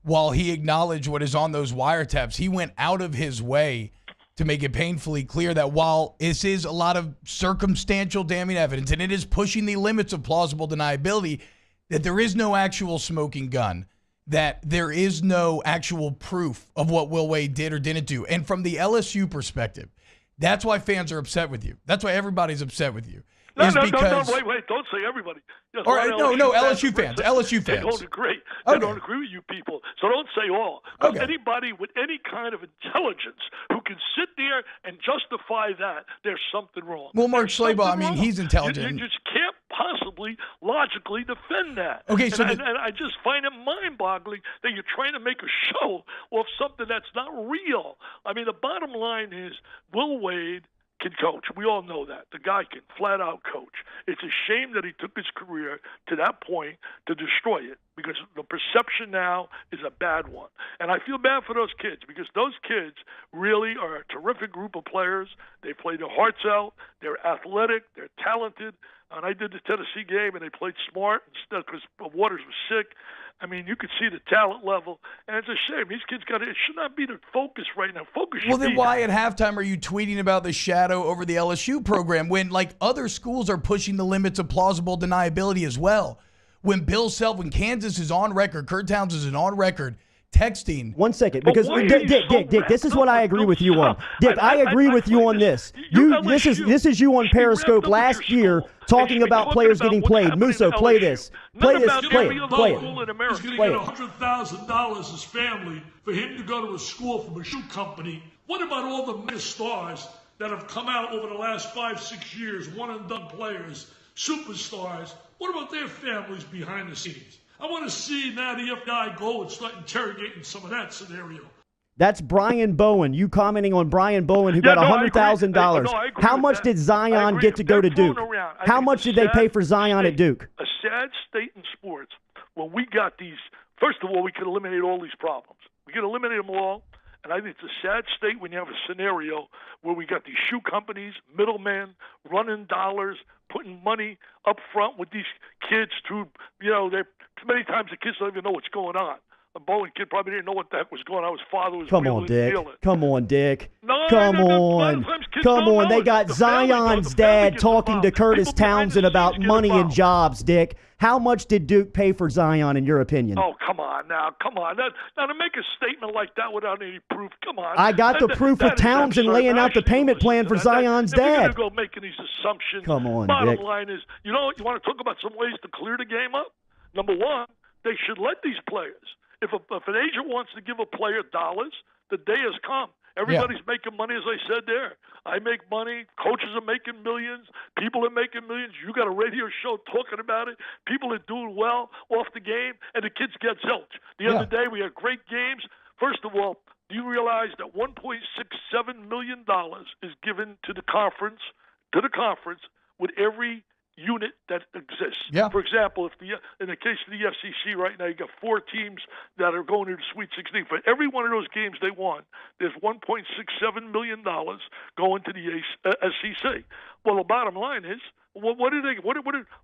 while he acknowledged what is on those wiretaps, he went out of his way to make it painfully clear that while this is a lot of circumstantial damning evidence, and it is pushing the limits of plausible deniability, that there is no actual smoking gun, that there is no actual proof of what Will Wade did or didn't do. And from the LSU perspective, That's why fans are upset with you. That's why everybody's upset with you. No, Because, wait, don't say everybody. There's All a right, lot of no, LSU fans. They don't agree. They Okay. don't agree with you people. So don't say all. 'Cause Okay. anybody with any kind of intelligence who can sit there and justify that, there's something wrong. Well, Mark There's Schlabach, I something mean, wrong. he's intelligent. You just can't possibly logically defend that. Okay, so and I just find it mind-boggling that you're trying to make a show off something that's not real. I mean, the bottom line is Will Wade can coach. We all know that. The guy can flat out coach. It's a shame that he took his career to that point to destroy it, because the perception now is a bad one. And I feel bad for those kids, because those kids really are a terrific group of players. They play their hearts out. They're athletic. They're talented. And I did the Tennessee game, and they played smart instead because Waters was sick. I mean, you could see the talent level, and it's a shame. These kids it should not be the focus right now. Focus should Well, then be why at halftime are you tweeting about the shadow over the LSU program when, like, other schools are pushing the limits of plausible deniability as well? When Bill Self, when Kansas is on record, Kurt Townsend is on record texting. 1 second, because why are you Dick, so this is what I agree with you on. Dick, I agree with you on this. You're This LSU. is you on You should be Periscope wrapped up with last your year school. talking You should be about players talking getting about what's played. happening Musso, in play LSU. this. Not Play this. about Play every it. other Play school it. in America. He's Play going it. to get $100,000 his family for him to go to a school from a shoe company. What about all the mega stars that have come out over the last 5-6 years, one-and-done players, superstars? What about their families behind the scenes? I want to see now the FBI go and start interrogating some of that scenario. That's Brian Bowen. You commenting on Brian Bowen, who got $100,000. No, I agree How with much that. did I Zion agree. get to go to They're Duke? fooling around. I How think much it's did they sad pay for Zion at state. Duke? A sad state in sports when we got these. First of all, we could eliminate all these problems. We could eliminate them all. And I think it's a sad state when you have a scenario where we got these shoe companies, middlemen, running dollars, putting money up front with these kids through, many times the kids don't even know what's going on. The Bowen kid probably didn't know what the heck was going on. His father was Come wheeling on, and Dick. dealing. Come on, Dick. No, Come a lot on. of times kids Come don't on. know They it. got The family Zion's does. The family dad gets talking to involved. Curtis People behind Townsend the about scenes get money and involved. jobs, Dick. How much did Duke pay for Zion, in your opinion? Oh, come on now. Come on. Now, to make a statement like that without any proof, come on. I got the proof of that is Townsend absurd. laying out the Actually, payment listen plan to for that. Zion's If you're dad. going to go making these assumptions, Come on, bottom Dick. line is, you want to talk about some ways to clear the game up? Number one, they should let these players. If an agent wants to give a player dollars, the day has come. Everybody's making money, as I said there. I make money. Coaches are making millions. People are making millions. You got a radio show talking about it. People are doing well off the game, and the kids get zilch. The other day, we had great games. First of all, do you realize that $1.67 million is given to the conference with every unit that exists? Yeah. For example, in the case of the FCC right now, you got 4 teams that are going to the Sweet 16. For every one of those games they won, there's $1.67 million going to the SEC. Well, the bottom line is, what did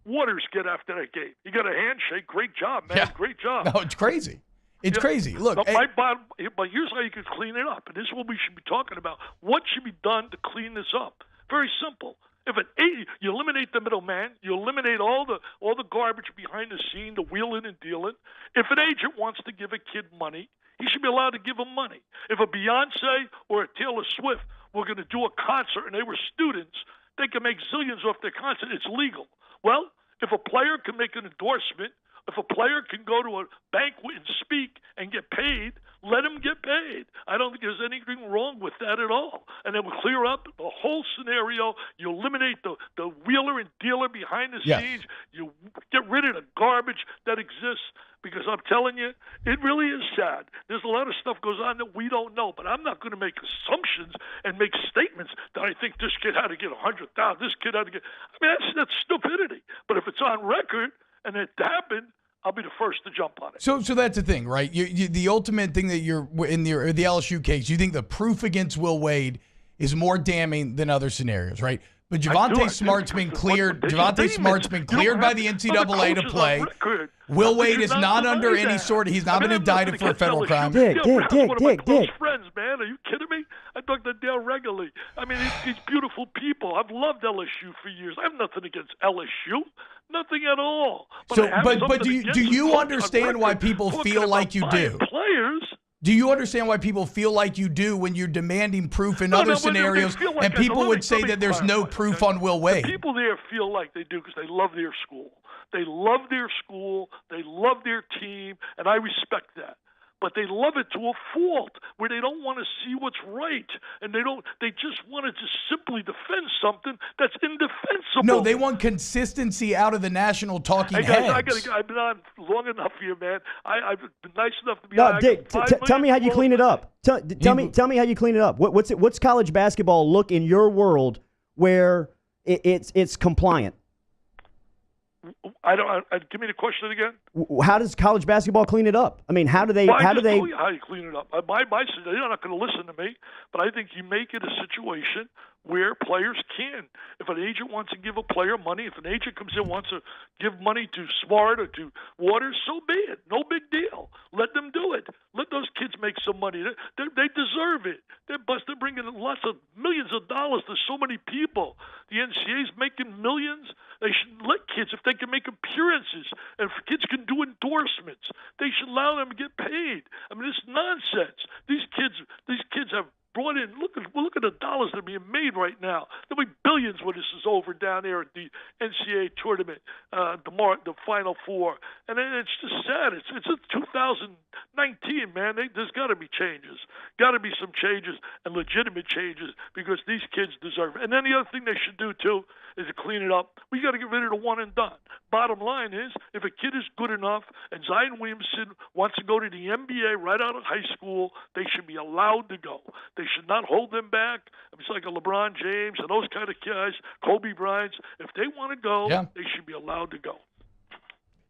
Waters get after that game? He got a handshake. Great job, man. Yeah. Great job. No, it's crazy. It's crazy. Look, but here's how you can clean it up, and this is what we should be talking about. What should be done to clean this up? Very simple. If you eliminate the middleman, you eliminate all the garbage behind the scene, the wheeling and dealing. If an agent wants to give a kid money, he should be allowed to give him money. If a Beyonce or a Taylor Swift were going to do a concert and they were students, they can make zillions off their concert. It's legal. Well, if a player can make an endorsement, if a player can go to a banquet and speak and get paid, let him get paid. I don't think there's anything wrong with that at all. And it will clear up the whole scenario. You eliminate the wheeler and dealer behind the scenes. You get rid of the garbage that exists. Because I'm telling you, it really is sad. There's a lot of stuff goes on that we don't know. But I'm not going to make assumptions and make statements that I think this kid had to get $100,000. This kid had to get. I mean, that's stupidity. But if it's on record and it happened, I'll be the first to jump on it. So that's the thing, right? The ultimate thing that you're in the LSU case, you think the proof against Will Wade is more damning than other scenarios, right? But Javonte Smart's been cleared. Javonte Smart's been cleared by the NCAA to play. Will Wade is not under any sort. He's not been indicted for a federal crime. Dick. Friends, man, are you kidding me? I talk to Dale regularly. I mean, these beautiful people. I've loved LSU for years. I have nothing against LSU. Nothing at all. But do you understand why people feel like you do? Players. Do you understand why people feel like you do when you're demanding proof in other scenarios? They feel like And people would say that there's no proof on Will Wade. The people there feel like they do because they love their school. They love their school. They love their team, and I respect that. But they love it to a fault where they don't want to see what's right, and they just want to just simply defend something that's indefensible. No, they want consistency out of the national talking Hey guys, heads. I've been on long enough here, man. I've been nice enough to be No, on. Dick, tell me how you clean it up. Tell me how you clean it up. What's college basketball look in your world where it's compliant? I don't. Give me the question again. How does college basketball clean it up? I mean, how do they? Well, How do they? Tell you how you clean it up. They're not going to listen to me, but I think you make it a situation where players can. If an agent wants to give a player money, if an agent comes in wants to give money to Smart or to Waters, so be it. No big deal. Let them do it. Let those kids make some money. They deserve it. They're bringing lots of millions of dollars to so many people. The NCAA's making millions. They should let kids, if they can make appearances, and if kids can do endorsements, they should allow them to get paid. I mean, it's nonsense. These kids have brought in. Look at the dollars that are being made right now. There'll be billions when this is over down there at the NCAA tournament, the Final Four, and it's just sad. It's 2019, man. There's got to be changes. Got to be some changes and legitimate changes because these kids deserve it. And then the other thing they should do too is to clean it up. We got to get rid of the one and done. Bottom line is, if a kid is good enough and Zion Williamson wants to go to the NBA right out of high school, they should be allowed to go. They should not hold them back. It's like a LeBron James and those kind of guys, Kobe Bryant. If they want to go, they should be allowed to go.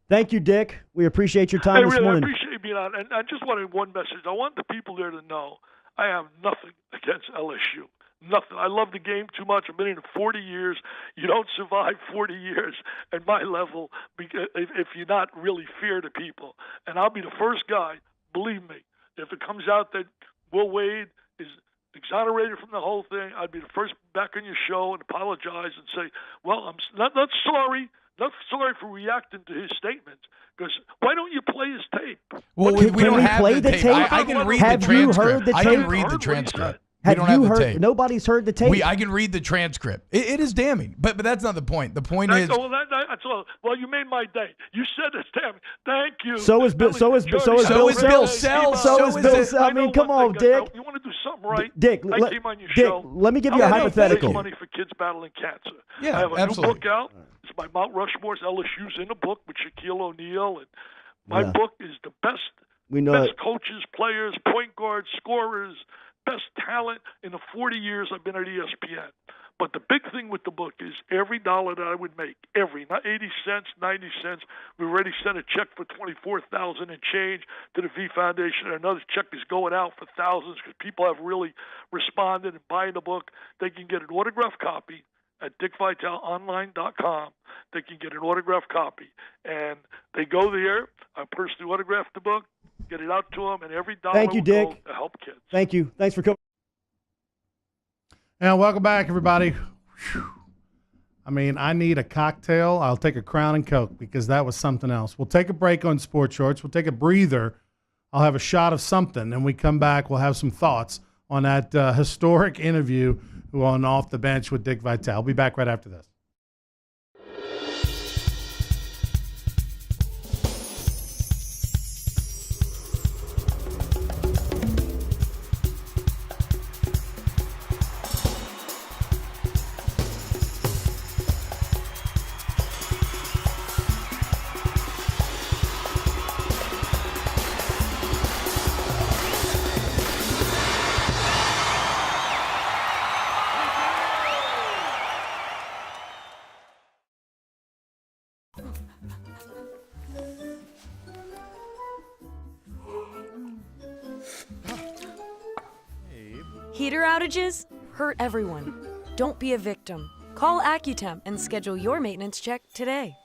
Thank you, Dick. We appreciate your time this morning. I appreciate you being on. And I just wanted one message. I want the people there to know I have nothing against LSU. Nothing. I love the game too much. I've been in it 40 years. You don't survive 40 years at my level if you're not really fair to people. And I'll be the first guy, believe me, if it comes out that Will Wade is exonerated from the whole thing, I'd be the first back on your show and apologize and say, well, I'm not sorry. Not sorry for reacting to his statements. Because why don't you play his tape? Well, we don't have play the tape. I can read Have the transcript. you heard the tape? I can read the transcript. Have we don't you have the heard? tape. Nobody's heard the tape. I can read the transcript. It is damning, but that's not the point. The point is. That's all. Well, you made my day. You said it's damning. Thank you. So is Bill Self. So is Bill Self. I mean, come on, Dick. You want to do something right? Dick, I came on your show. Let me give you a hypothetical. Money for kids battling cancer. Yeah, I have a absolutely. new book out. It's by Mount Rushmore's LSU's in a book with Shaquille O'Neal, and my book is the best. We know best it. coaches, players, point guards, scorers, best talent in the 40 years I've been at ESPN. But the big thing with the book is every dollar that I would make, not 80 cents, 90 cents. We already sent a check for $24,000 and change to the V Foundation. Another check is going out for thousands because people have really responded and buying the book. They can get an autographed copy at dickvitelonline.com. They can get an autographed copy. And they go there. I personally autograph the book, get it out to them, and every dollar Thank you, will Dick. go to help kids. Thank you. Thanks for coming. And welcome back, everybody. Whew. I mean, I need a cocktail. I'll take a Crown and Coke because that was something else. We'll take a break on Sports Shorts. We'll take a breather. I'll have a shot of something. And we come back, we'll have some thoughts on that historic interview on Off the Bench with Dick Vitale. I'll be back right after this. Heater outages hurt everyone. Don't be a victim. Call AccuTemp and schedule your maintenance check today.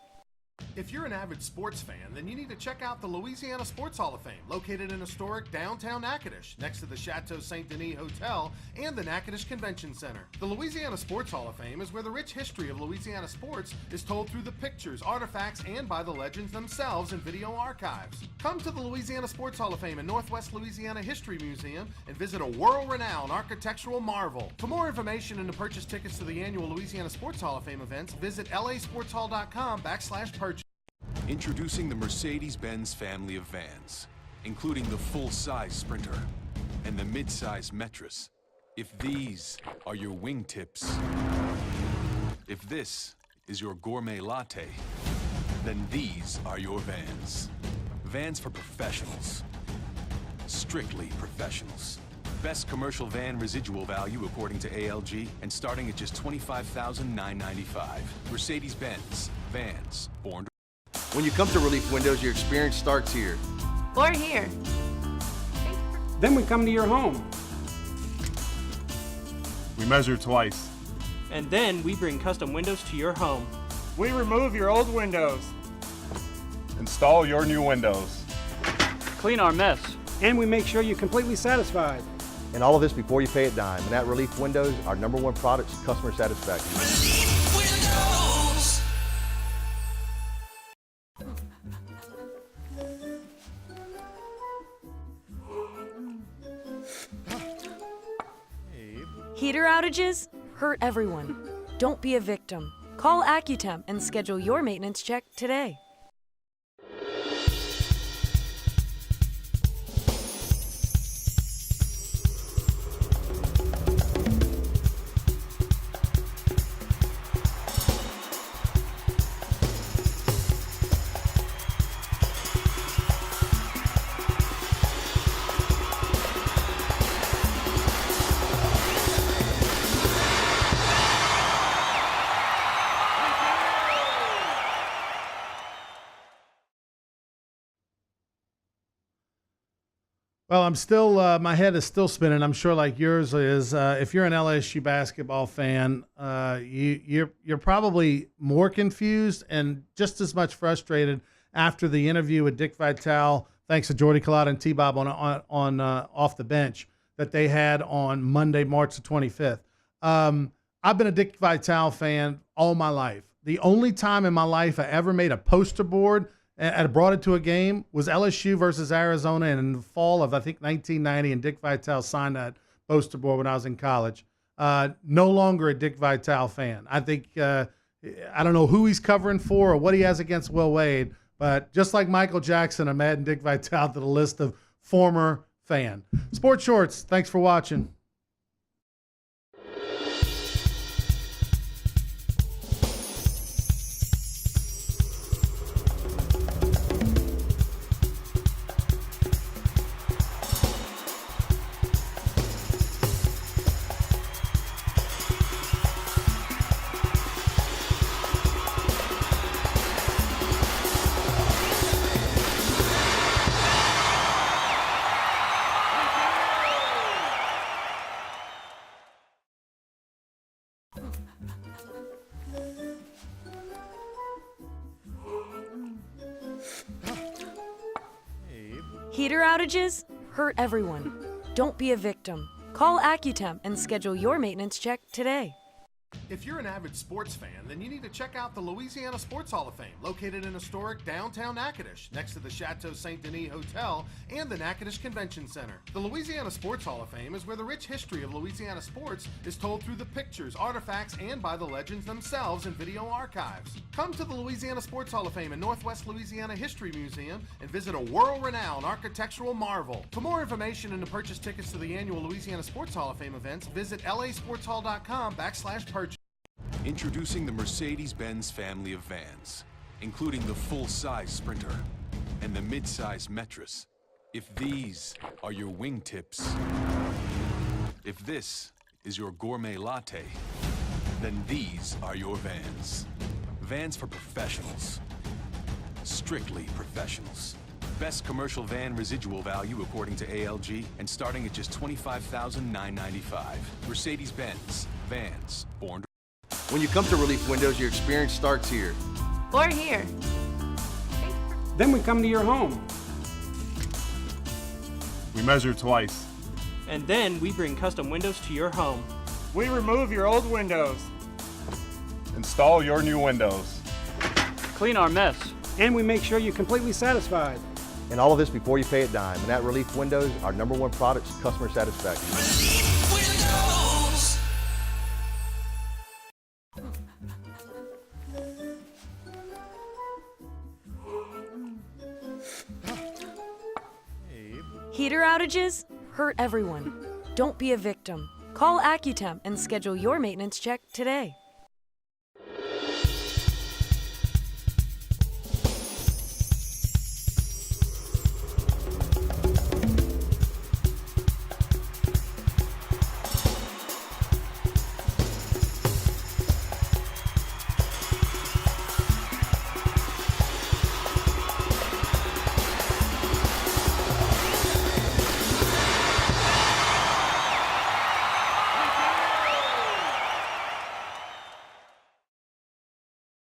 If you're an avid sports fan, then you need to check out the Louisiana Sports Hall of Fame, located in historic downtown Natchitoches, next to the Chateau Saint Denis Hotel and the Natchitoches Convention Center. The Louisiana Sports Hall of Fame is where the rich history of Louisiana sports is told through the pictures, artifacts, and by the legends themselves in video archives. Come to the Louisiana Sports Hall of Fame and Northwest Louisiana History Museum and visit a world-renowned architectural marvel. For more information and to purchase tickets to the annual Louisiana Sports Hall of Fame events, visit lasportshall.com/purchase. Introducing the Mercedes-Benz family of vans, including the full-size Sprinter and the mid-size Metris. If these are your wingtips, if this is your gourmet latte, then these are your vans. Vans for professionals. Strictly professionals. Best commercial van residual value according to ALG and starting at just $25,995. Mercedes-Benz. Vans. Born to... When you come to Relief Windows, your experience starts here. Or here. Then we come to your home. We measure twice. And then we bring custom windows to your home. We remove your old windows. Install your new windows. Clean our mess. And we make sure you're completely satisfied. And all of this before you pay a dime. And at Relief Windows, our #1 product is customer satisfaction. Relief Windows. Heater outages hurt everyone. Don't be a victim. Call Accutemp and schedule your maintenance check today. Well, I'm still, my head is still spinning. I'm sure like yours is. If you're an LSU basketball fan, you're probably more confused and just as much frustrated after the interview with Dick Vitale, thanks to Jordy Culotta and T-Bob on off the bench that they had on Monday, March the 25th. I've been a Dick Vitale fan all my life. The only time in my life I ever made a poster board and brought it to a game was LSU versus Arizona in the fall of, I think, 1990, and Dick Vitale signed that poster board when I was in college. No longer a Dick Vitale fan. I think, I don't know who he's covering for or what he has against Will Wade, but just like Michael Jackson, I'm adding Dick Vitale to the list of former fan. Sports Shorts, thanks for watching. Heater outages hurt everyone. Don't be a victim. Call Accutemp and schedule your maintenance check today. If you're an avid sports fan, then you need to check out the Louisiana Sports Hall of Fame, located in historic downtown Natchitoches, next to the Chateau Saint Denis Hotel and the Natchitoches Convention Center. The Louisiana Sports Hall of Fame is where the rich history of Louisiana sports is told through the pictures, artifacts, and by the legends themselves in video archives. Come to the Louisiana Sports Hall of Fame and Northwest Louisiana History Museum and visit a world-renowned architectural marvel. For more information and to purchase tickets to the annual Louisiana Sports Hall of Fame events, visit lasportshall.com/purchase. Introducing the Mercedes-Benz family of vans, including the full-size Sprinter and the mid-size Metris. If these are your wingtips, if this is your gourmet latte, then these are your vans. Vans for professionals. Strictly professionals. Best commercial van residual value according to ALG and starting at just $25,995. Mercedes-Benz. Vans. Born to... When you come to Relief Windows, your experience starts here. Or here. Then we come to your home. We measure twice. And then we bring custom windows to your home. We remove your old windows. Install your new windows. Clean our mess. And we make sure you're completely satisfied. And all of this before you pay a dime. And that Relief Windows, our #1 product is customer satisfaction. Windows. Heater outages hurt everyone. Don't be a victim. Call Accutemp and schedule your maintenance check today.